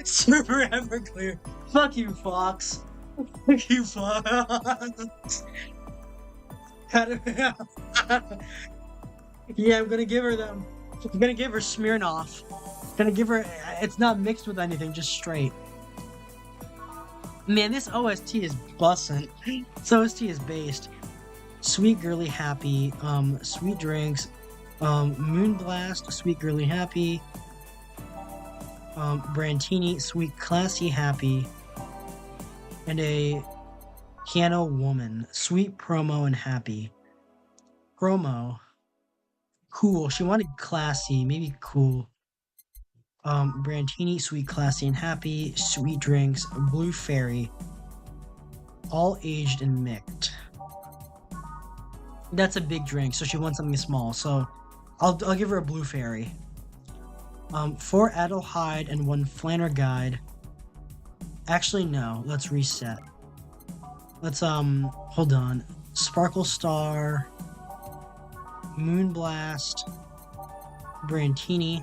Everclear. Fuck you, Fox. Fuck you, Fox. Yeah, I'm gonna give her them. I'm gonna give her Smirnoff. Gonna give her. It's not mixed with anything, just straight. Man, this OST is bussin'. This OST is based. Sweet Girly Happy. Sweet drinks. Moonblast. Sweet Girly Happy. Brantini. Sweet Classy Happy. And a Piano Woman. Sweet Promo and Happy. Promo. Cool. She wanted classy, maybe cool. Brantini, Sweet, Classy, and Happy. Sweet drinks. Blue Fairy. All aged and mixed. That's a big drink, so she wants something small. So I'll give her a Blue Fairy. 4 Adelhyde and 1 Flanner Guide. Actually, no. Let's reset. Let's hold on. Sparkle Star. Moonblast. Brantini.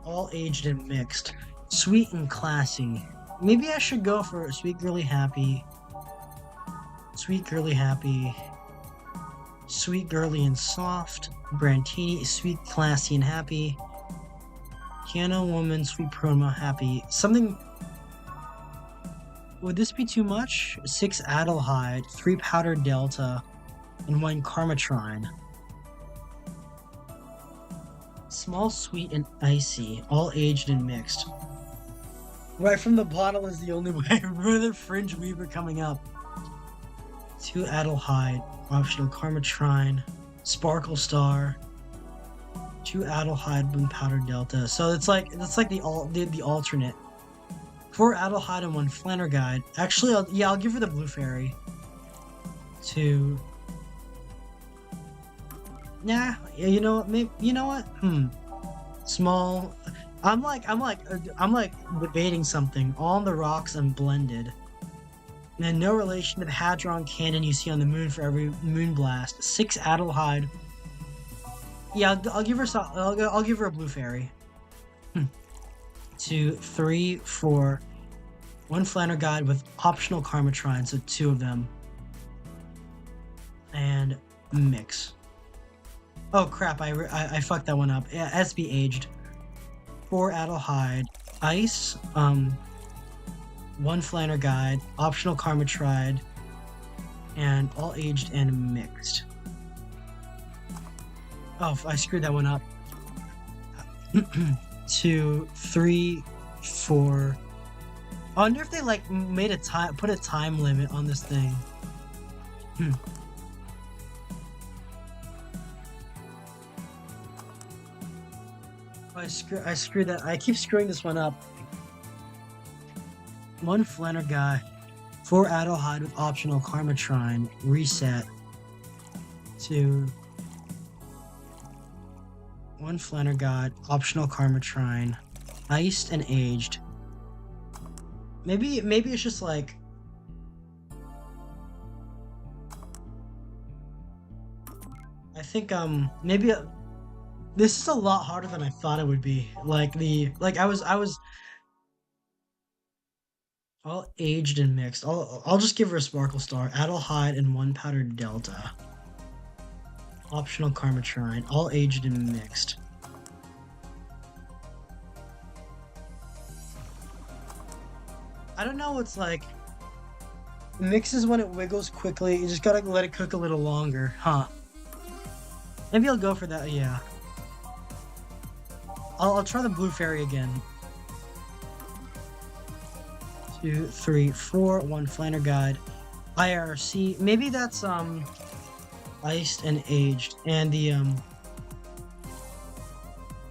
All aged and mixed. Sweet and classy. Maybe I should go for Sweet Girly Happy. Sweet Girly Happy. Sweet Girly and Soft. Brantini. Sweet, Classy, and Happy. Piano Woman, Sweet Proma, Happy. Something... Would this be too much? 6 Adelhyde, 3 Powdered Delta, and 1 Karmatrine. Small, Sweet, and Icy, all aged and mixed. Right from the bottle is the only way. Brother Fringe Weaver coming up. 2 Adelhyde, optional Karmatrine, Sparkle Star, 2 Adelhyde, 1 Powdered Delta. So it's like the alternate. 4 Adelhyde and 1 Flanner Guide. Actually, I'll give her the Blue Fairy. 2. Nah, you know what? Maybe you know what? Small. I'm like debating something. On the Rocks and Blended. And no relation to the Hadron Cannon you see on the moon for every moon blast. 6 Adelhyde. Yeah, I'll give her. I'll give her a Blue Fairy. 2, 3, 4. 1 Flanner Guide with optional Karmatrine, so 2 of them. And mix. Oh crap! I fucked that one up. Yeah, SB aged. 4 Adelhyde, Ice. 1 Flanner Guide, optional Karmatride, and all aged and mixed. Oh, I screwed that one up. 2, 3, 4. I wonder if they like made put a time limit on this thing. I screwed that. I keep screwing this one up. 1 Flanner Guy, 4 Adelhyde with optional Karmatrine, reset. 2. 1 Flanner God, optional Karmatrine, iced and aged. Maybe it's just like... I think, maybe... this is a lot harder than I thought it would be. I was... all aged and mixed. I'll just give her a Sparkle Star, Adelhyde, and 1 Powdered Delta. Optional Karmatrine, all aged and mixed. I don't know what's like... Mixes when it wiggles quickly, you just gotta let it cook a little longer, huh? Maybe I'll go for that, yeah. I'll try the Blue Fairy again. 2, 3, 4, 1 Flanner Guide, IRC. Maybe that's iced and aged, and the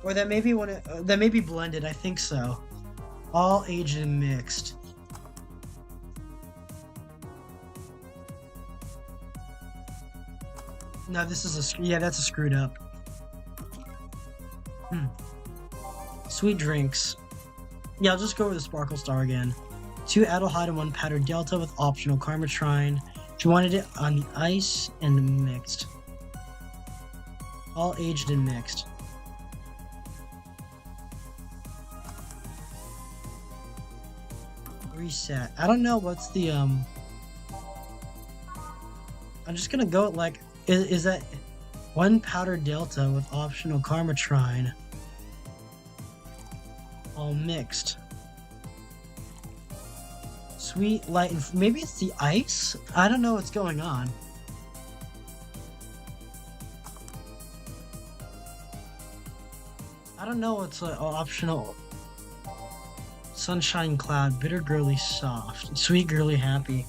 or that maybe when it that may be blended. I think so. All aged and mixed. No, this is a that's a screwed up. Sweet drinks. Yeah, I'll just go with the Sparkle Star again. 2 Adelhyde and 1 Powdered Delta with optional Karmatrine. She wanted it on the ice and mixed. All aged and mixed. Reset. I don't know what's the I'm just gonna go with like is that 1 Powdered Delta with optional Karmatrine. All mixed. Sweet, light, and maybe it's the ice? I don't know what's going on. I don't know what's optional. Sunshine Cloud, bitter girly soft, sweet girly happy.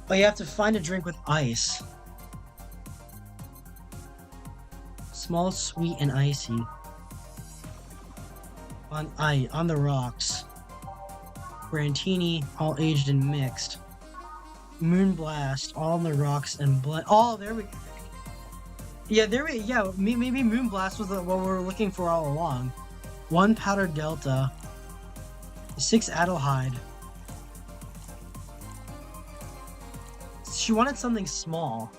But you have to find a drink with ice. Small, sweet, and icy. On the rocks. Brantini, all aged and mixed. Moonblast, all on the rocks and blend. Oh, there we. Yeah, maybe Moonblast was what we were looking for all along. 1 Powdered Delta. 6 Adelhyde. She wanted something small.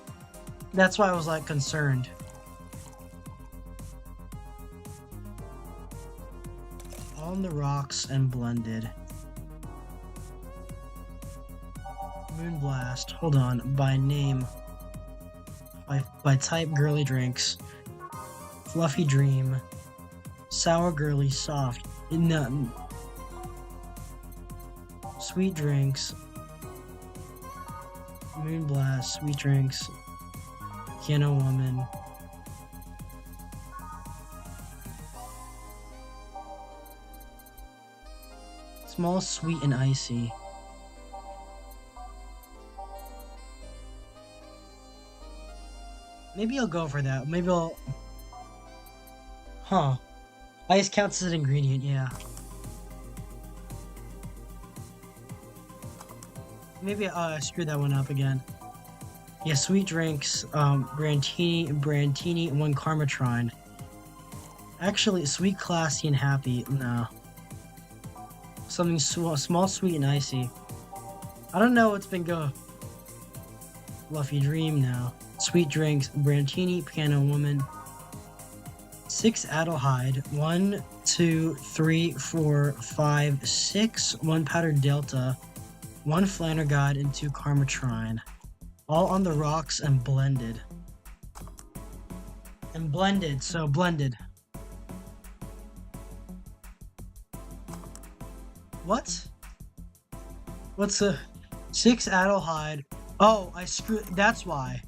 That's why I was like concerned. On the rocks and blended. Moonblast. Hold on. By name. By type, girly drinks. Fluffy Dream. Sour girly soft. No, sweet drinks. Moonblast, sweet drinks. Piano woman. Small, sweet, and icy. Maybe I'll go for that. Maybe I'll... Huh. Ice counts as an ingredient, yeah. Maybe I screwed that one up again. Yeah, sweet drinks, Brantini, and one Karmatrine. Actually, sweet, classy, and happy. No. Something small, sweet, and icy. I don't know what's been go. Fluffy dream now. Sweet drinks, Brantini, piano woman. 6 Adelhyde. 1, 2, 3, 4, 5, 6. 1 powdered delta. 1 Flannerguide and 2 Karmatrine. All on the rocks and blended. And blended, so blended. What? What's a 6 Adelhyde? Oh, I screwed. That's why.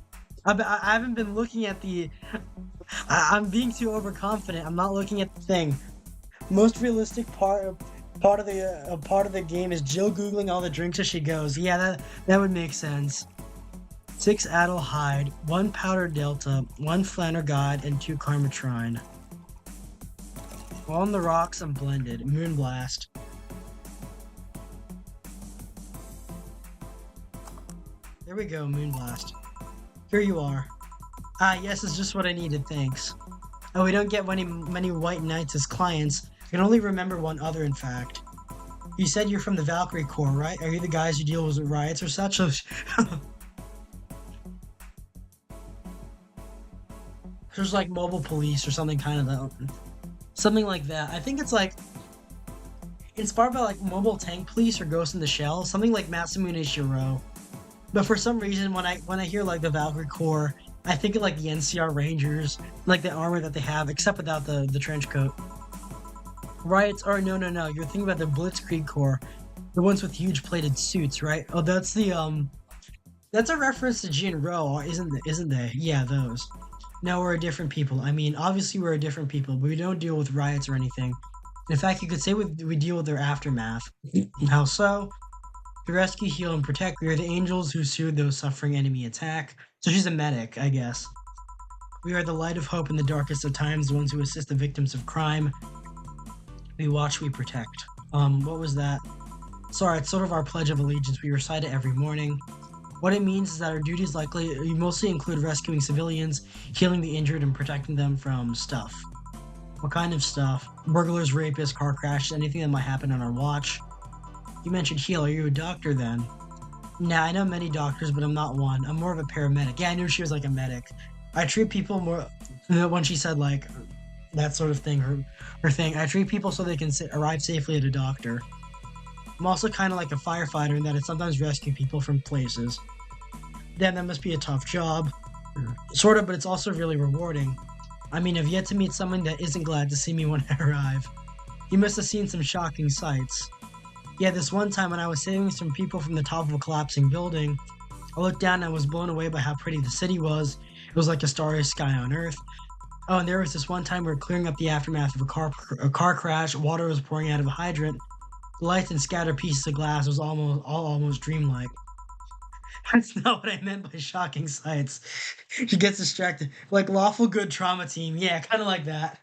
I haven't been looking at the. I'm being too overconfident. I'm not looking at the thing. Most realistic part of the game is Jill googling all the drinks as she goes. Yeah, that would make sense. 6 Adelhyde, 1 powdered delta, 1 Flannerguide, and 2 Karmatrine. On the rocks and blended. Moonblast. There we go, Moonblast. Here you are. Ah, yes, it's just what I needed, thanks. Oh, we don't get many white knights as clients. I can only remember one other, in fact. You said you're from the Valkyrie Corps, right? Are you the guys who deal with riots or such? There's like mobile police or something kind of that. Something like that. I think it's like inspired by like mobile tank police or Ghost in the Shell. Something like Masamune Shiro. But for some reason, when I hear like the Valkyrie Corps, I think of like the NCR Rangers, like the armor that they have, except without the trench coat. Riots are no. You're thinking about the Blitzkrieg Corps, the ones with huge plated suits, right? Oh, that's the that's a reference to Jinro, isn't they? Yeah, those. No, we're a different people. I mean, obviously we're a different people, but we don't deal with riots or anything. In fact, you could say we deal with their aftermath. How so? To rescue, heal, and protect, we are the angels who soothe those suffering enemy attack. So she's a medic, I guess. We are the light of hope in the darkest of times, the ones who assist the victims of crime. We watch, we protect. What was that? Sorry, it's sort of our pledge of allegiance. We recite it every morning. What it means is that our duties mostly include rescuing civilians, healing the injured, and protecting them from stuff. What kind of stuff? Burglars, rapists, car crashes, anything that might happen on our watch. You mentioned heal. Are you a doctor then? Nah, I know many doctors, but I'm not one. I'm more of a paramedic. Yeah, I knew she was like a medic. I treat people more... When she said like that sort of thing, her thing, I treat people so they can arrive safely at a doctor. I'm also kind of like a firefighter in that I sometimes rescue people from places. Damn, that must be a tough job. Sort of, but it's also really rewarding. I mean, I've yet to meet someone that isn't glad to see me when I arrive. You must have seen some shocking sights. Yeah, this one time when I was saving some people from the top of a collapsing building, I looked down and I was blown away by how pretty the city was. It was like a starry sky on Earth. Oh, and there was this one time we were clearing up the aftermath of a car crash. Water was pouring out of a hydrant. The lights and scattered pieces of glass was almost dreamlike. That's not what I meant by shocking sights. She gets distracted. Like lawful good trauma team. Yeah, kind of like that.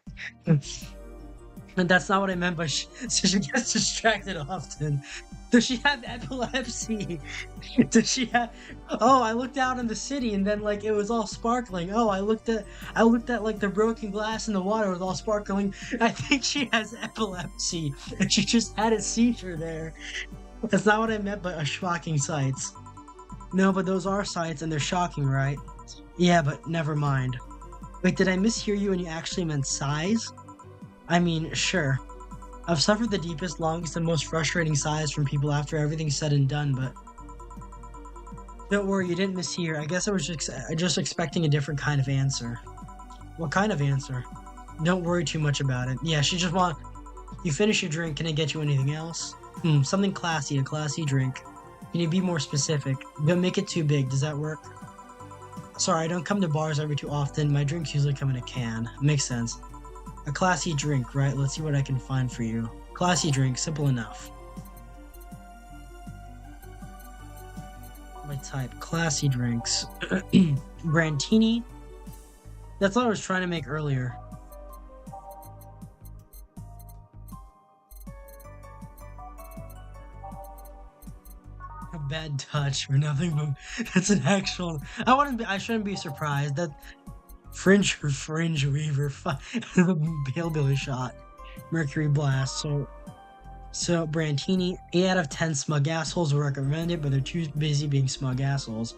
And that's not what I meant by so she gets distracted often. Does she have epilepsy? Does she have... Oh, I looked out in the city and then like it was all sparkling. Oh, I looked at like the broken glass in the water was all sparkling. I think she has epilepsy and she just had a seizure there. That's not what I meant by shocking sights. No, but those are sights and they're shocking, right? Yeah, but never mind. Wait, did I mishear you and you actually meant sighs? I mean, sure. I've suffered the deepest, longest, and most frustrating sighs from people after everything's said and done, but... Don't worry, you didn't mishear. I guess I was just expecting a different kind of answer. What kind of answer? Don't worry too much about it. Yeah, she just want you finish your drink. Can I get you anything else? Something classy, a classy drink. Can you be more specific? Don't make it too big. Does that work? Sorry, I don't come to bars every too often. My drinks usually come in a can. Makes sense. A classy drink, right? Let's see what I can find for you. Classy drink, simple enough. My type, classy drinks. Brantini. That's what I was trying to make earlier. A bad touch or nothing but that's an actual. I shouldn't be surprised that Fringe Weaver, Hillbilly Shot, Mercury Blast. So Brantini, 8 out of 10 smug assholes will recommend it, but they're too busy being smug assholes.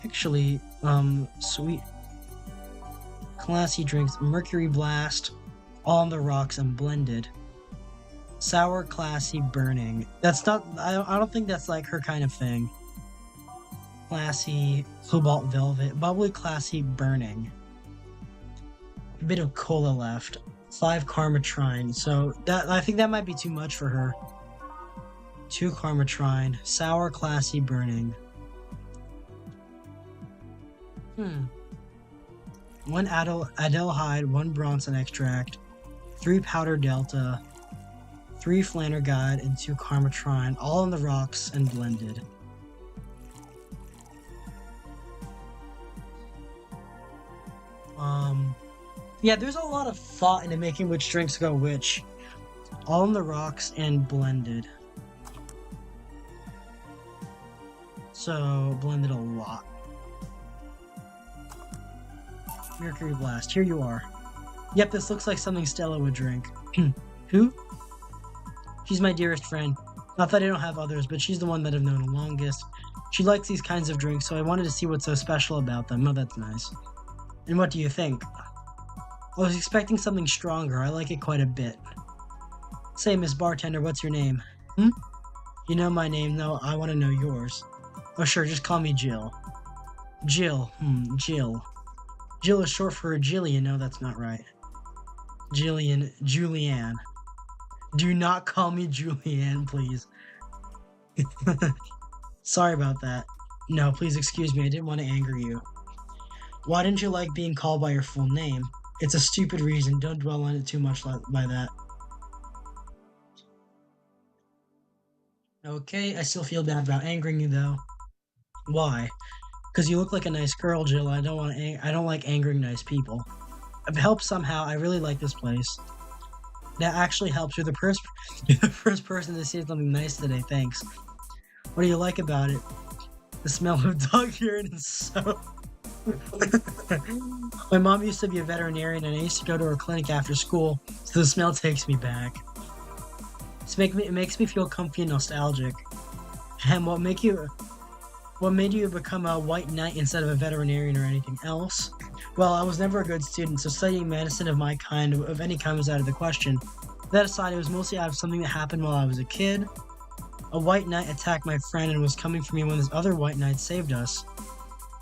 Actually, sweet, classy drinks: Mercury Blast, On the Rocks, and Blended. Sour, classy, burning. That's not. I don't think that's like her kind of thing. Classy, cobalt velvet, bubbly, classy, burning. A bit of cola left. 5 Karmatrine. So that I think that might be too much for her. 2 Karmatrine. Sour, classy, burning. 1 Adelhyde, 1 Bronson extract, 3 Powder Delta, 3 Flanergide, and 2 Karmatrine, all on the rocks and blended. Yeah, there's a lot of thought into making which drinks go which. All on the rocks and blended. So, blended a lot. Mercury Blast, here you are. Yep, this looks like something Stella would drink. Who? She's my dearest friend. Not that I don't have others, but she's the one that I've known the longest. She likes these kinds of drinks, so I wanted to see what's so special about them. Oh, that's nice. And what do you think? I was expecting something stronger. I like it quite a bit. Say, Miss Bartender, what's your name? You know my name, though. I want to know yours. Oh, sure, just call me Jill. Jill. Jill. Jill is short for a Jillian. No, that's not right. Julianne. Do not call me Julianne, please. Sorry about that. No, please excuse me. I didn't want to anger you. Why didn't you like being called by your full name? It's a stupid reason. Don't dwell on it too much by that. Okay, I still feel bad about angering you, though. Why? Because you look like a nice girl, Jill. I don't like angering nice people. If it helps somehow, I really like this place. That actually helps. You're the first person to say something nice today. Thanks. What do you like about it? The smell of dog urine and soap. My mom used to be a veterinarian, and I used to go to her clinic after school, so the smell takes me back. It makes me feel comfy and nostalgic. And what made you become a white knight instead of a veterinarian or anything else? Well, I was never a good student, so studying medicine of any kind was out of the question. That aside, it was mostly out of something that happened while I was a kid. A white knight attacked my friend and was coming for me when this other white knight saved us.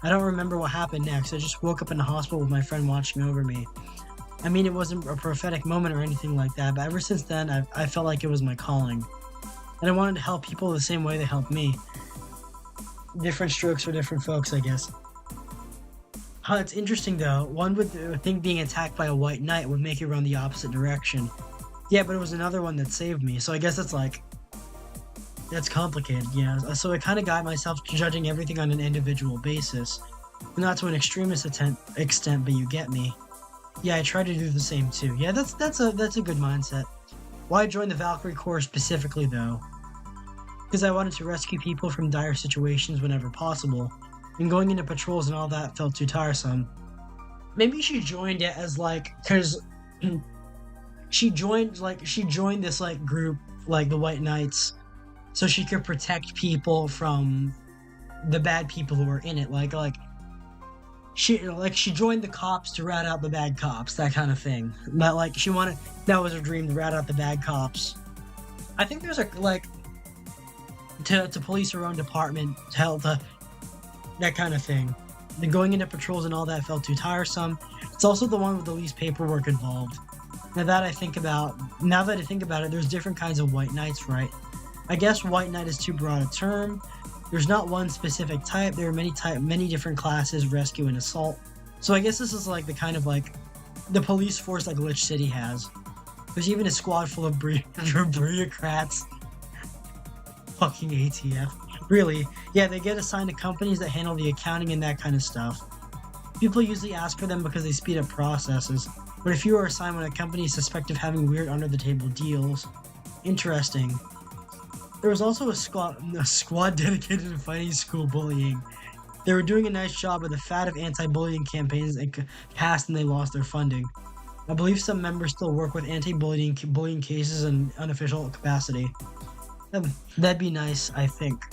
I don't remember what happened next. I just woke up in the hospital with my friend watching over me. I mean, it wasn't a prophetic moment or anything like that, but ever since then, I felt like it was my calling. And I wanted to help people the same way they helped me. Different strokes for different folks, I guess. It's interesting, though. One would think being attacked by a white knight would make you run the opposite direction. Yeah, but it was another one that saved me, so I guess that's complicated, yeah. So I kind of got myself judging everything on an individual basis. Not to an extremist extent, but you get me. Yeah, I try to do the same too. Yeah, that's a good mindset. Why join the Valkyrie Corps specifically, though? Because I wanted to rescue people from dire situations whenever possible. And going into patrols and all that felt too tiresome. Maybe she joined it as because she joined this group, the White Knights, so she could protect people from the bad people who were in it. She joined the cops to rat out the bad cops, that kind of thing. But that was her dream, to rat out the bad cops. I think there's to police her own department, to help that kind of thing. The going into patrols and all that felt too tiresome. It's also the one with the least paperwork involved. Now that I think about it, there's different kinds of white knights, right? I guess white knight is too broad a term. There's not one specific type. There are many different classes, rescue and assault. So I guess this is like the kind of like the police force like Lich City has. There's even a squad full of bureaucrats. Fucking ATF. Really? Yeah, they get assigned to companies that handle the accounting and that kind of stuff. People usually ask for them because they speed up processes. But if you are assigned when a company is suspected of having weird under-the-table deals, interesting. There was also a squad dedicated to fighting school bullying. They were doing a nice job, but the fad of anti-bullying campaigns passed and they lost their funding. I believe some members still work with anti-bullying cases in unofficial capacity. That'd be nice, I think.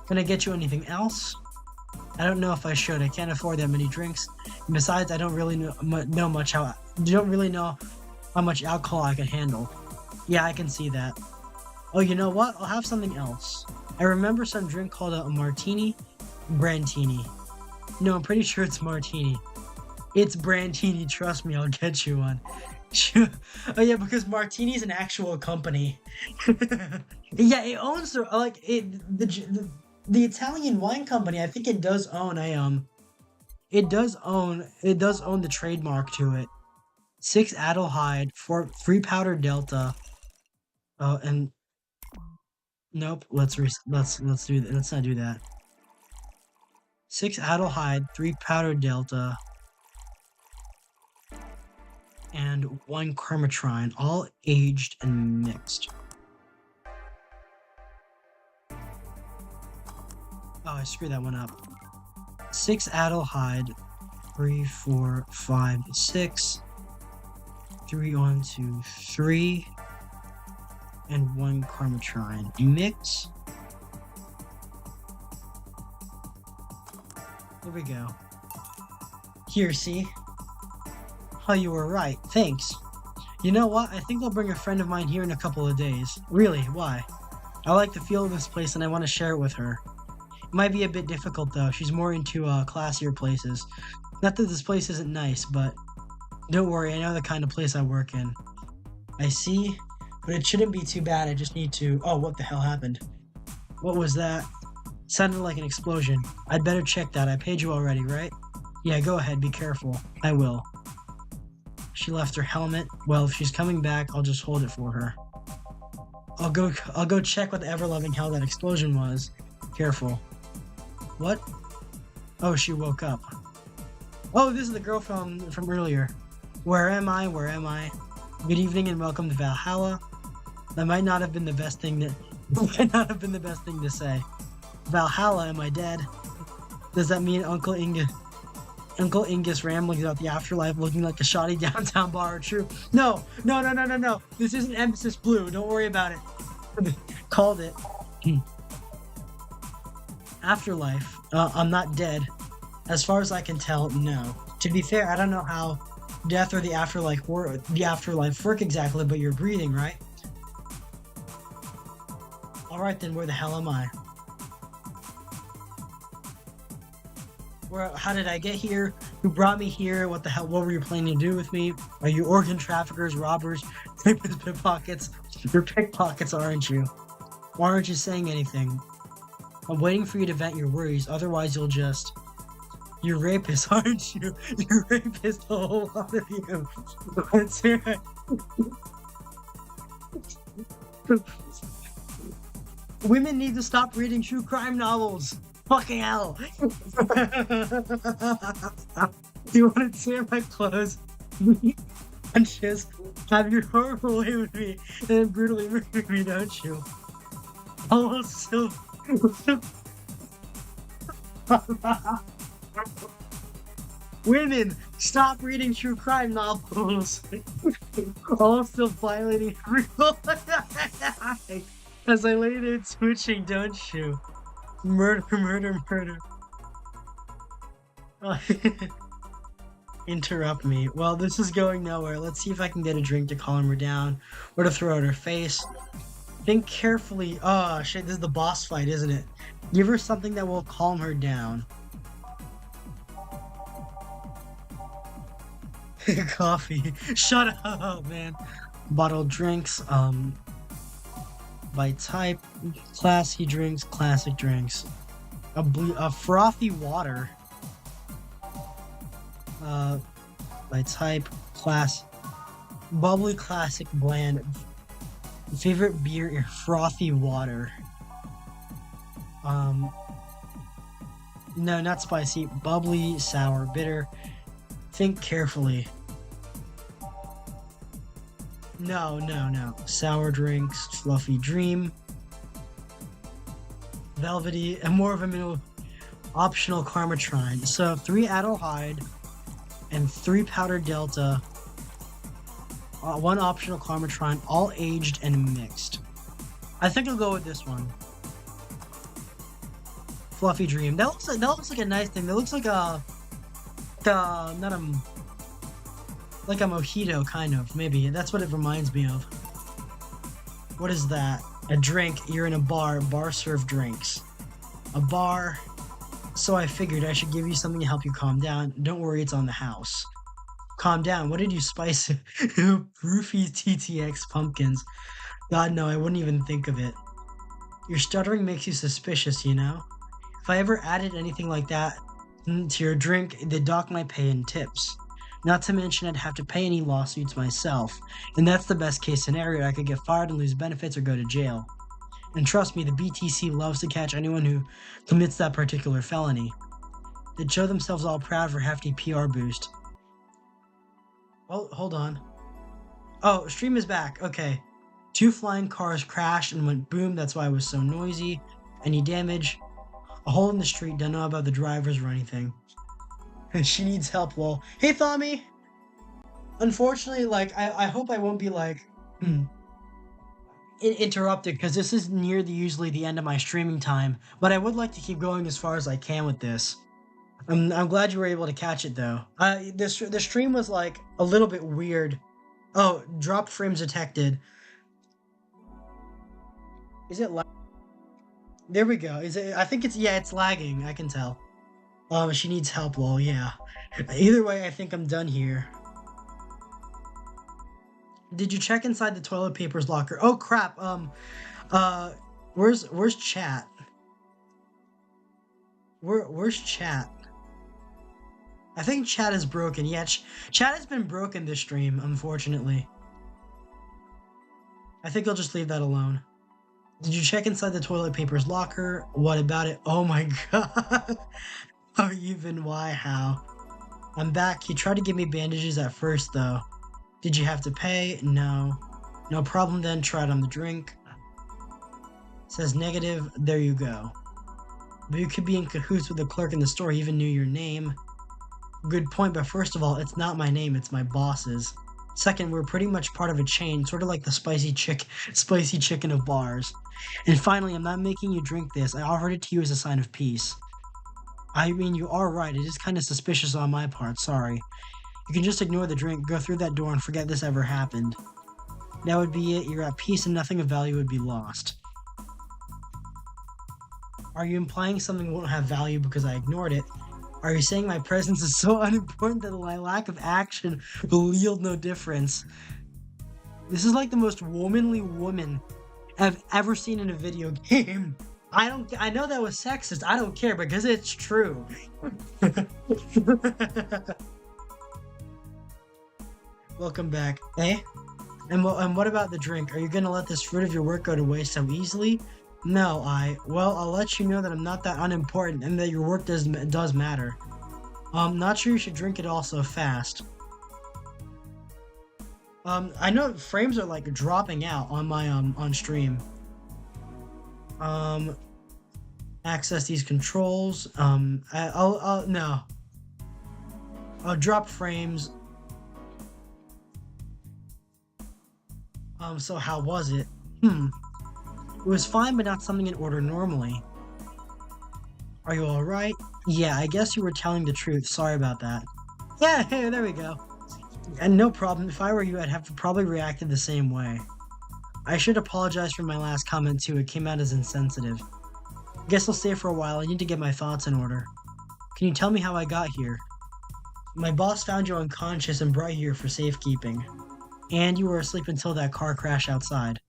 Can I get you anything else? I don't know if I should. I can't afford that many drinks. And besides, I don't really know how much alcohol I can handle. Yeah, I can see that. Oh, you know what? I'll have something else. I remember some drink called a martini. Brandtini. No, I'm pretty sure it's martini. It's Brandtini. Trust me, I'll get you one. Oh yeah, because Martini's an actual company. Yeah, it owns the Italian wine company. I think it does own the trademark to it. 6 Adelhyde, 3 powder delta. And nope. Let's not do that. 6 Adelhyde, 3 powder delta, and 1 Carmitrine, all aged and mixed. Oh, I screwed that one up. 6 Adelhyde, 3, 4, 5, 6, 3, 1, 2, 3, and 1 Carmitrine. Mix. There we go. Here, see? Oh, you were right. Thanks. You know what? I think I'll bring a friend of mine here in a couple of days. Really? Why? I like the feel of this place and I want to share it with her. It might be a bit difficult though. She's more into classier places. Not that this place isn't nice, but don't worry, I know the kind of place I work in. I see, but it shouldn't be too bad. I just need to... Oh, what the hell happened? What was that? Sounded like an explosion. I'd better check that. I paid you already, right? Yeah, go ahead. Be careful. I will. She left her helmet. Well, if she's coming back, I'll just hold it for her. I'll go check what the ever-loving hell that explosion was. Careful. What? Oh, she woke up. Oh, this is the girl from earlier. Where am I? Where am I? Good evening and welcome to Valhalla. That might not have been the best thing to say. Valhalla, am I dead? Does that mean Uncle Ingus rambling about the afterlife looking like a shoddy downtown bar are true? No. This isn't Emphasis Blue. Don't worry about it. Called it. Afterlife. I'm not dead. As far as I can tell, no. To be fair, I don't know how death or the afterlife work exactly, but you're breathing, right? Alright then, where the hell am I? How did I get here? Who brought me here? What the hell? What were you planning to do with me? Are you organ traffickers, robbers, rapists, pickpockets? You're pickpockets, aren't you? Why aren't you saying anything? I'm waiting for you to vent your worries, otherwise you'll just... You're rapists, aren't you? You're rapists, the whole lot of you. That's right. Women need to stop reading true crime novels. Fucking hell. You want to tear my clothes? Punches. Have your horrible way with me and then brutally murder me, don't you? Oh, so... Women, stop reading true crime novels. Also violating every rule. As I lay there twitching, don't you? Murder. Interrupt me. Well, this is going nowhere. Let's see if I can get a drink to calm her down or to throw at her face. Think carefully. Oh shit, this is the boss fight, isn't it? Give her something that will calm her down. Coffee. Shut up, man. Bottled drinks, by type, classy drinks, classic drinks. A frothy water. Uh, by type, class, bubbly, classic, bland. Favorite beer, frothy water. No, not spicy. Bubbly, sour, bitter. Think carefully. No. Sour drinks, fluffy dream. Velvety, and more of a middle optional Karmatrine. So 3 Adelhyde and 3 powdered Delta. 1 optional Karmatrine, all aged and mixed. I think I'll go with this one. Fluffy Dream. That looks like a nice thing. That looks like a like a mojito kind of, maybe. That's what it reminds me of. What is that? A drink. You're in a bar. Bar serve drinks. A bar. So I figured I should give you something to help you calm down. Don't worry, it's on the house. Calm down. What did you spice? Roofies TTX pumpkins. God, no, I wouldn't even think of it. Your stuttering makes you suspicious, you know? If I ever added anything like that to your drink, the doc might pay in tips. Not to mention I'd have to pay any lawsuits myself. And that's the best case scenario. I could get fired and lose benefits or go to jail. And trust me, the BTC loves to catch anyone who commits that particular felony. They'd show themselves all proud for a hefty PR boost. Well, hold on. Oh, stream is back. Okay. 2 flying cars crashed and went boom. That's why it was so noisy. Any damage? A hole in the street. Don't know about the drivers or anything. And she needs help. Well, hey, Thami! Unfortunately, like, I hope I won't be, like, interrupted, because this is usually the end of my streaming time. But I would like to keep going as far as I can with this. I'm glad you were able to catch it, though. The stream was, like, a little bit weird. Oh, dropped frames detected. Is it there we go. Is it? I think it's, yeah, it's lagging. I can tell. She needs help. Well, yeah. Either way, I think I'm done here. Did you check inside the toilet paper's locker? Oh crap. Where's chat? Where's chat? I think chat is broken. Yeah, chat has been broken this stream, unfortunately. I think I'll just leave that alone. Did you check inside the toilet paper's locker? What about it? Oh my god. Oh, even why? How? I'm back. He tried to give me bandages at first, though. Did you have to pay? No. No problem then. Try it on the drink. Says negative. There you go. But you could be in cahoots with the clerk in the store. He even knew your name. Good point, but first of all, it's not my name. It's my boss's. Second, we're pretty much part of a chain, sort of like the spicy chicken of bars. And finally, I'm not making you drink this. I offered it to you as a sign of peace. I mean, you are right. It is kind of suspicious on my part. Sorry. You can just ignore the drink, go through that door, and forget this ever happened. That would be it. You're at peace and nothing of value would be lost. Are you implying something won't have value because I ignored it? Are you saying my presence is so unimportant that my lack of action will yield no difference? This is like the most womanly woman I've ever seen in a video game. I know that was sexist. I don't care because it's true. Welcome back. Eh? And what about the drink? Are you gonna let this fruit of your work go to waste so easily? No, well, I'll let you know that I'm not that unimportant and that your work does matter. Not sure you should drink it all so fast. I know frames are like dropping out on my on stream. Access these controls. No. Drop frames. So how was it? It was fine, but not something in order normally. Are you alright? Yeah, I guess you were telling the truth. Sorry about that. Yeah, hey, there we go. And no problem. If I were you, I'd have probably reacted the same way. I should apologize for my last comment too. It came out as insensitive. Guess I'll stay for a while. I need to get my thoughts in order. Can you tell me how I got here? My boss found you unconscious and brought you here for safekeeping. And you were asleep until that car crash outside.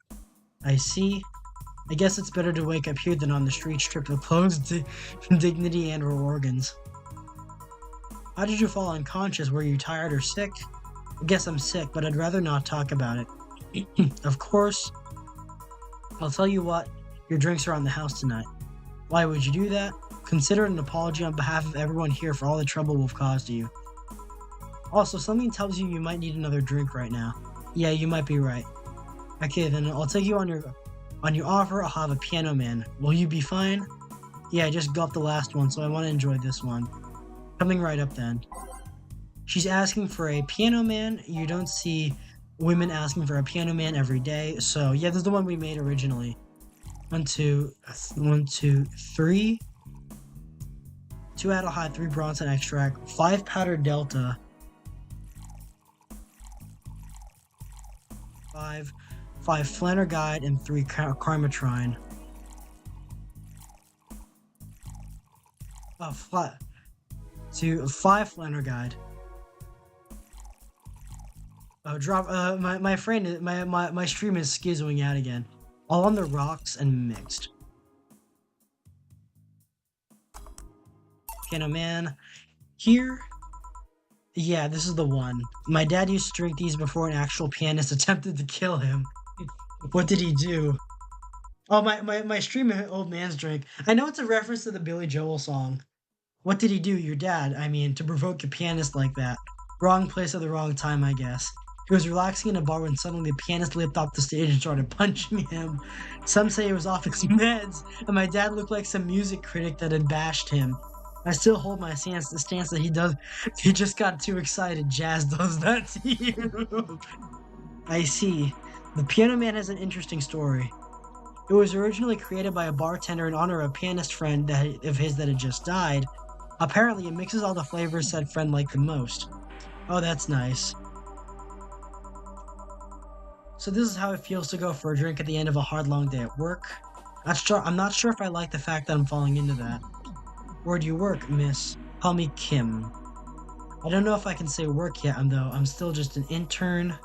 I see. I guess it's better to wake up here than on the street stripped of clothes, dignity, and or organs. How did you fall unconscious? Were you tired or sick? I guess I'm sick, but I'd rather not talk about it. Of course. I'll tell you what, your drinks are on the house tonight. Why would you do that? Consider it an apology on behalf of everyone here for all the trouble we've caused you. Also, something tells you might need another drink right now. Yeah, you might be right. Okay, then I'll take you on your offer. I'll have a piano man. Will you be fine? Yeah, I just got the last one, so I want to enjoy this one. Coming right up then. She's asking for a piano man. You don't see women asking for a piano man every day. So yeah, this is the one we made originally. 1, 2, 3. 2 Adelheid, 3 Bronson extract, 5 powder delta, 5 Flanner guide, and 3 Carmatrine. To 5 Flanner guide. Drop. My friend, my stream is skizzoing out again. All on the rocks and mixed. Piano man. Here. Yeah, this is the one. My dad used to drink these before an actual pianist attempted to kill him. What did he do? Oh, my stream old man's drink. I know it's a reference to the Billy Joel song. What did he do, your dad? I mean, to provoke a pianist like that. Wrong place at the wrong time, I guess. He was relaxing in a bar when suddenly the pianist leaped off the stage and started punching him. Some say he was off his meds, and my dad looked like some music critic that had bashed him. I still hold my stance, the stance that he just got too excited. Jazz does that to you. I see. The Piano Man has an interesting story. It was originally created by a bartender in honor of a pianist friend of his that had just died. Apparently, it mixes all the flavors said friend liked the most. Oh, that's nice. So this is how it feels to go for a drink at the end of a hard, long day at work. I'm not sure if I like the fact that I'm falling into that. Where do you work, miss? Call me Kim. I don't know if I can say work yet, though. I'm still just an intern.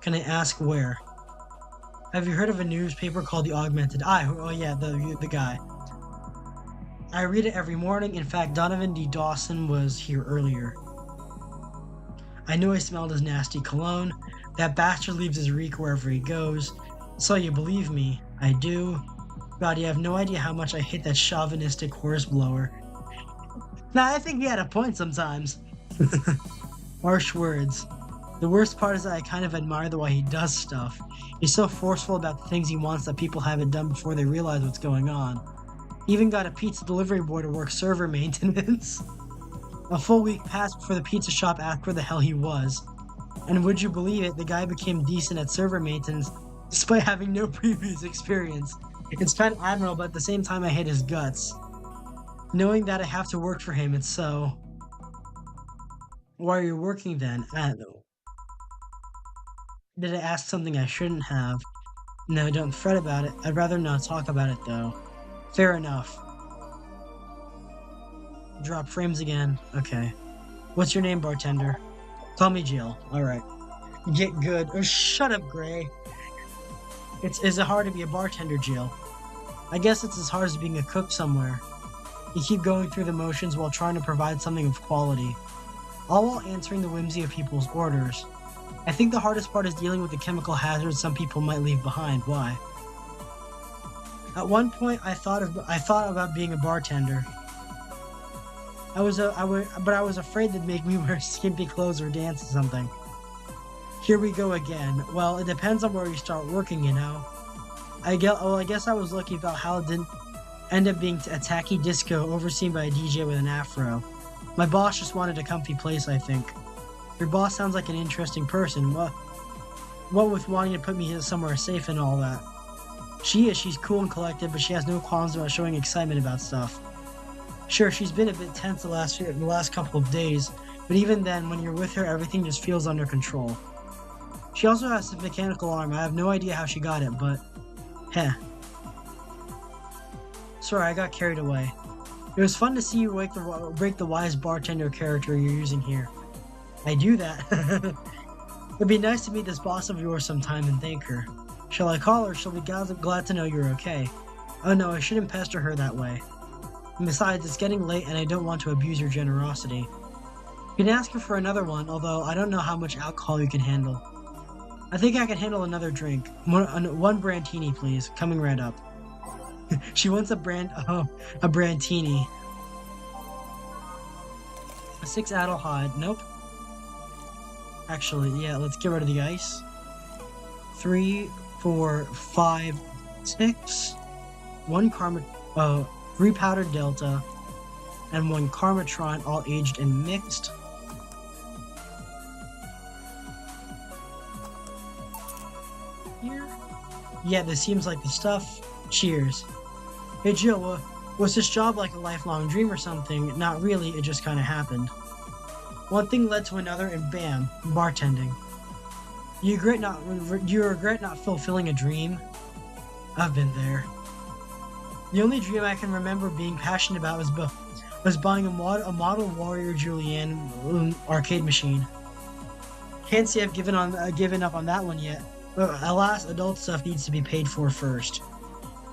Can I ask where? Have you heard of a newspaper called The Augmented Eye? Oh yeah, the guy. I read it every morning. In fact, Donovan D. Dawson was here earlier. I knew I smelled his nasty cologne. That bastard leaves his reek wherever he goes. So you believe me? I do. God, you have no idea how much I hate that chauvinistic horseblower. Nah, I think he had a point sometimes. Harsh words. The worst part is that I kind of admire the way he does stuff. He's so forceful about the things he wants that people haven't done before they realize what's going on. He even got a pizza delivery boy to work server maintenance. A full week passed before the pizza shop asked where the hell he was. And would you believe it, the guy became decent at server maintenance despite having no previous experience. It's kind of admirable, but at the same time I hate his guts. Knowing that I have to work for him, it's so... Why are you working then? Did I ask something I shouldn't have? No, don't fret about it. I'd rather not talk about it, though. Fair enough. Drop frames again. Okay. What's your name, bartender? Call me Jill. Alright. Get good. Oh, shut up, Gray. Is it hard to be a bartender, Jill? I guess it's as hard as being a cook somewhere. You keep going through the motions while trying to provide something of quality, all while answering the whimsy of people's orders. I think the hardest part is dealing with the chemical hazards some people might leave behind. Why? At one point, I thought about being a bartender. But I was afraid they'd make me wear skimpy clothes or dance or something. Here we go again. Well, it depends on where you start working, you know. I guess I was lucky about how it didn't end up being a tacky disco overseen by a DJ with an afro. My boss just wanted a comfy place, I think. Your boss sounds like an interesting person. What with wanting to put me somewhere safe and all that. She's cool and collected, but she has no qualms about showing excitement about stuff. Sure, she's been a bit tense the last couple of days, but even then, when you're with her, everything just feels under control. She also has a mechanical arm. I have no idea how she got it, but... Heh. Sorry, I got carried away. It was fun to see you break the wise bartender character you're using here. I do that. It'd be nice to meet this boss of yours sometime and thank her. Shall I call her? She'll be glad to know you're okay. Oh no, I shouldn't pester her that way. And besides, it's getting late and I don't want to abuse your generosity. You can ask her for another one, although I don't know how much alcohol you can handle. I think I can handle another drink. One brandtini, please. Coming right up. She wants a brandtini. A 6 Adelheid. Nope. Actually, yeah, let's get rid of the ice. 3, 4, 5, 6. 1 3 powdered Delta. And 1 Karmatron, all aged and mixed. Here? Yeah, this seems like the stuff. Cheers. Hey Jill, was this job like a lifelong dream or something? Not really, it just kinda happened. One thing led to another and bam, bartending. You regret not fulfilling a dream? I've been there. The only dream I can remember being passionate about was buying a model Warrior Julianne arcade machine. Can't say I've given up on that one yet, but alas, adult stuff needs to be paid for first.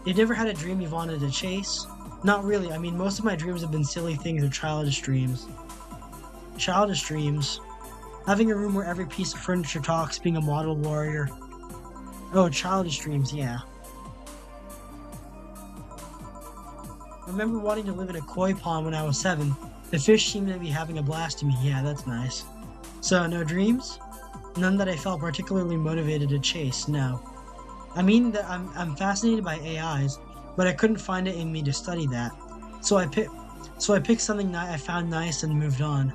You've never had a dream you've wanted to chase? Not really. I mean, most of my dreams have been silly things or childish dreams. Childish dreams. Having a room where every piece of furniture talks, being a model warrior. Oh, childish dreams, yeah. I remember wanting to live in a koi pond when I was 7. The fish seemed to be having a blast to me. Yeah, that's nice. So, no dreams? None that I felt particularly motivated to chase, no. I mean, I'm fascinated by AIs, but I couldn't find it in me to study that. So I picked something I found nice and moved on.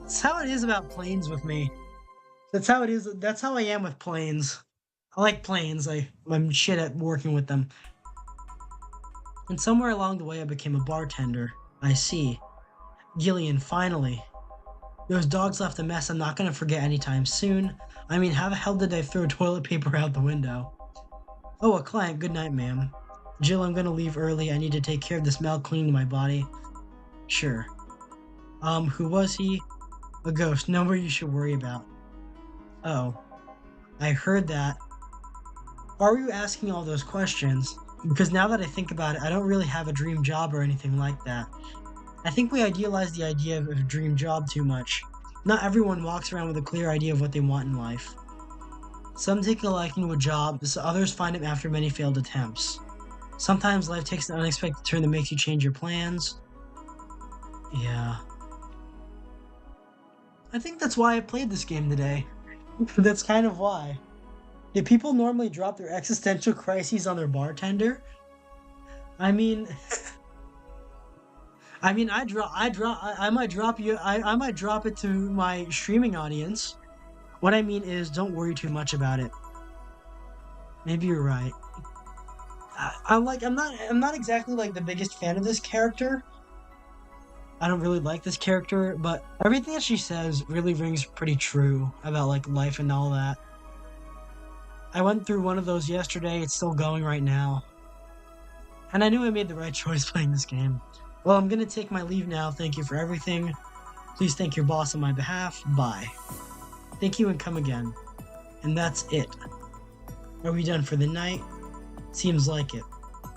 That's how it is about planes with me. That's how it is. That's how I am with planes. I like planes. I'm shit at working with them. And somewhere along the way, I became a bartender. I see. Gillian, finally. Those dogs left a mess I'm not gonna forget anytime soon. I mean, how the hell did I throw toilet paper out the window? Oh, a client. Good night, ma'am. Jill, I'm gonna leave early. I need to take care of the smell cleaning my body. Sure. Who was he? A ghost. Nobody you should worry about. Oh. I heard that. Why were you asking all those questions? Because now that I think about it, I don't really have a dream job or anything like that. I think we idealize the idea of a dream job too much. Not everyone walks around with a clear idea of what they want in life. Some take a liking to a job, others find it after many failed attempts. Sometimes life takes an unexpected turn that makes you change your plans. Yeah. I think that's why I played this game today. That's kind of why. Do people normally drop their existential crises on their bartender? I mean... I might drop it to my streaming audience. What I mean is, don't worry too much about it. Maybe you're right. I'm not exactly like the biggest fan of this character. I don't really like this character, but everything that she says really rings pretty true about like life and all that. I went through one of those yesterday. It's still going right now. And I knew I made the right choice playing this game. Well, I'm gonna take my leave now. Thank you for everything. Please thank your boss on my behalf. Bye. Thank you and come again. And that's it. Are we done for the night? Seems like it.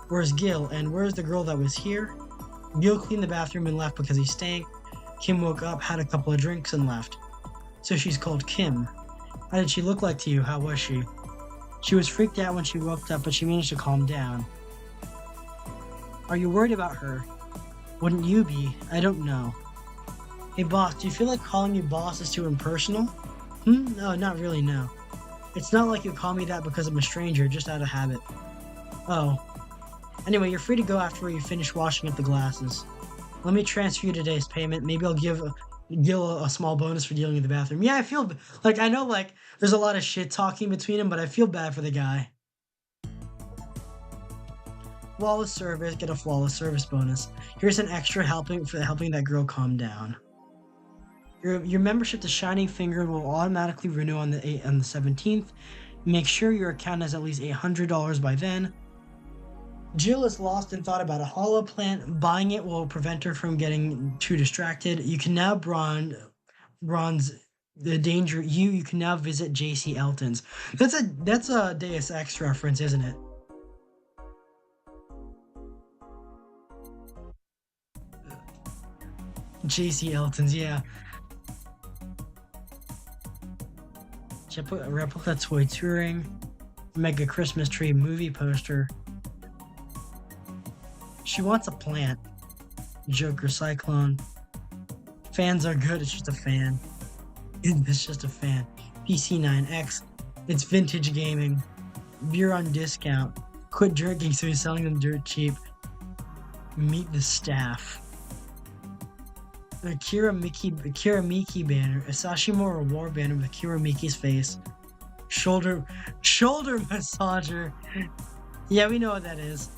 Where's Gil? And where's the girl that was here? Gil cleaned the bathroom and left because he stank. Kim woke up, had a couple of drinks, and left. So she's called Kim. How did she look like to you? How was she? She was freaked out when she woke up, but she managed to calm down. Are you worried about her? Wouldn't you be? I don't know. Hey boss, do you feel like calling me boss is too impersonal? No, not really, no. It's not like you call me that because I'm a stranger, just out of habit. Oh. Anyway, you're free to go after you finish washing up the glasses. Let me transfer you today's payment. Maybe I'll give Gil a small bonus for dealing with the bathroom. Yeah, I feel like, I know like there's a lot of shit talking between them, but I feel bad for the guy. Flawless service, get a flawless service bonus. Here's an extra helping that girl calm down. Your membership to Shining Finger will automatically renew on the 17th. Make sure your account has at least $800 by then. Jill is lost in thought about a hollow plant. Buying it will prevent her from getting too distracted. You can now bronze the danger. You can now visit JC Elton's. That's a Deus Ex reference, isn't it? JC Elton's, yeah. Replica toy touring, mega Christmas tree movie poster. She wants a plant. Joker Cyclone. Fans are good, it's just a fan. It's just a fan. PC9X. It's vintage gaming. Beer on discount. Quit drinking so he's selling them dirt cheap. Meet the staff. A Kira Miki banner. A Sashimura war banner with Kira Miki's face. Shoulder massager. Yeah, we know what that is.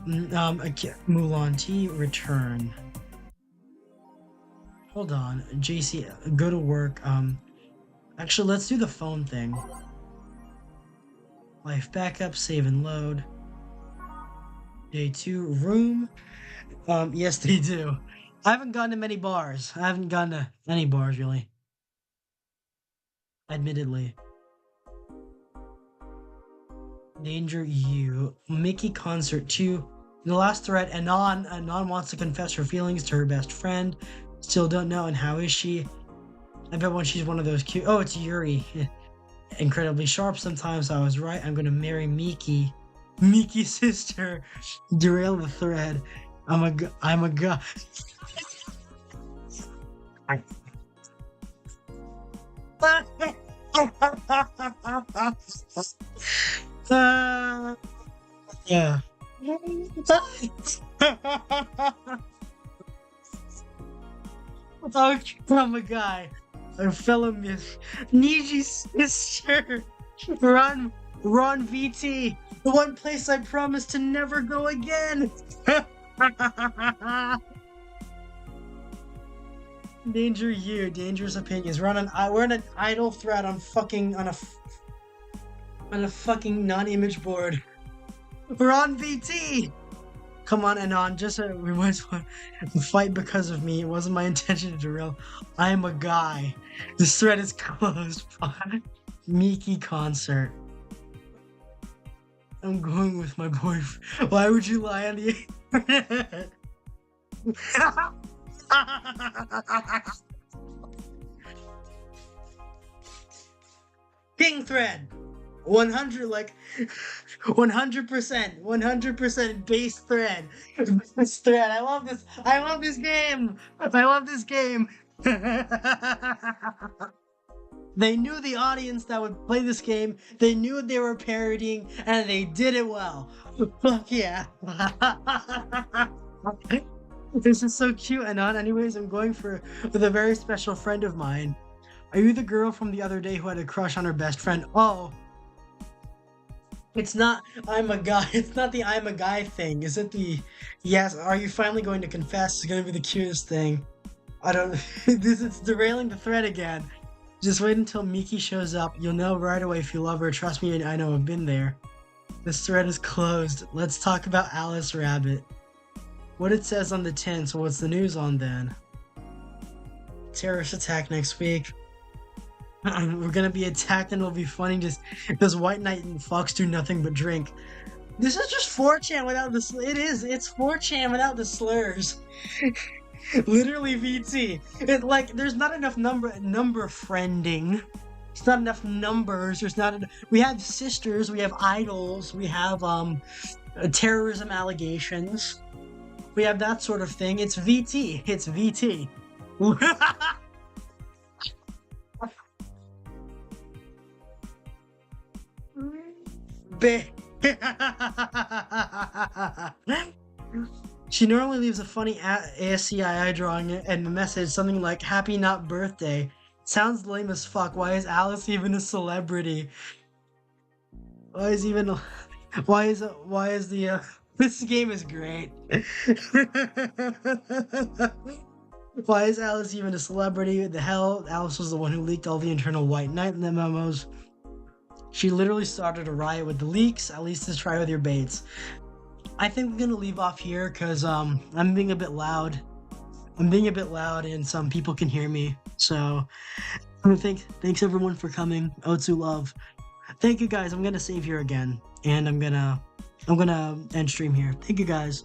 Mulan T return. Hold on, JC, go to work. Actually, let's do the phone thing. Life backup, save and load. Day 2, room. Yes, they do. I haven't gone to many bars. I haven't gone to any bars, really. Admittedly. Danger you. Mickey concert 2. In the last thread, Anon wants to confess her feelings to her best friend. Still don't know, and how is she? I bet when she's one of those cute... Oh, it's Yuri. Incredibly sharp sometimes. I was right. I'm gonna marry Miki. Miki's sister. Derail the thread. I'm a guy. Yeah. Oh, I'm a guy. A fellow myth. Niji's sister. Ron VT. The one place I promised to never go again. Danger you. Dangerous opinions. We're on an idle thread on a fucking non-image board. Ron VT. Come on, Anon, just we might fight because of me. It wasn't my intention to derail. I am a guy. This thread is closed. Miki concert. I'm going with my boyfriend. Why would you lie on the internet? King thread. 100% base thread. This thread. I love this game. I love this game. They knew the audience that would play this game. They knew what they were parodying, and they did it well. Fuck yeah. This is so cute. And anyways, I'm going with a very special friend of mine. Are you the girl from the other day who had a crush on her best friend? Oh. It's not I'm a guy. It's not the I'm a guy thing. Is it the yes, are you finally going to confess? It's going to be the cutest thing. I don't it's derailing the thread again. Just wait until Miki shows up. You'll know right away if you love her. Trust me, I know I've been there. This thread is closed. Let's talk about Alice Rabbit. What it says on the tin, so what's the news on then? Terrorist attack next week. We're gonna be attacked and it'll be funny just because White Knight and Fox do nothing but drink. This is just 4chan without the it's 4chan without the slurs. Literally VT. There's not enough number friending. It's not enough numbers. We have sisters, we have idols, we have terrorism allegations. We have that sort of thing. It's VT. It's VT. She normally leaves a funny ASCII drawing and a message, something like "Happy not birthday." Sounds lame as fuck. Why is Alice even a celebrity? This game is great. Why is Alice even a celebrity? What the hell? Alice was the one who leaked all the internal White Knight memos. She literally started a riot with the leaks. At least let's try with your baits. I think we're gonna leave off here because I'm being a bit loud. I'm being a bit loud, and some people can hear me. So thanks everyone for coming. Otsu love. Thank you guys. I'm gonna save here again, and I'm gonna end stream here. Thank you guys.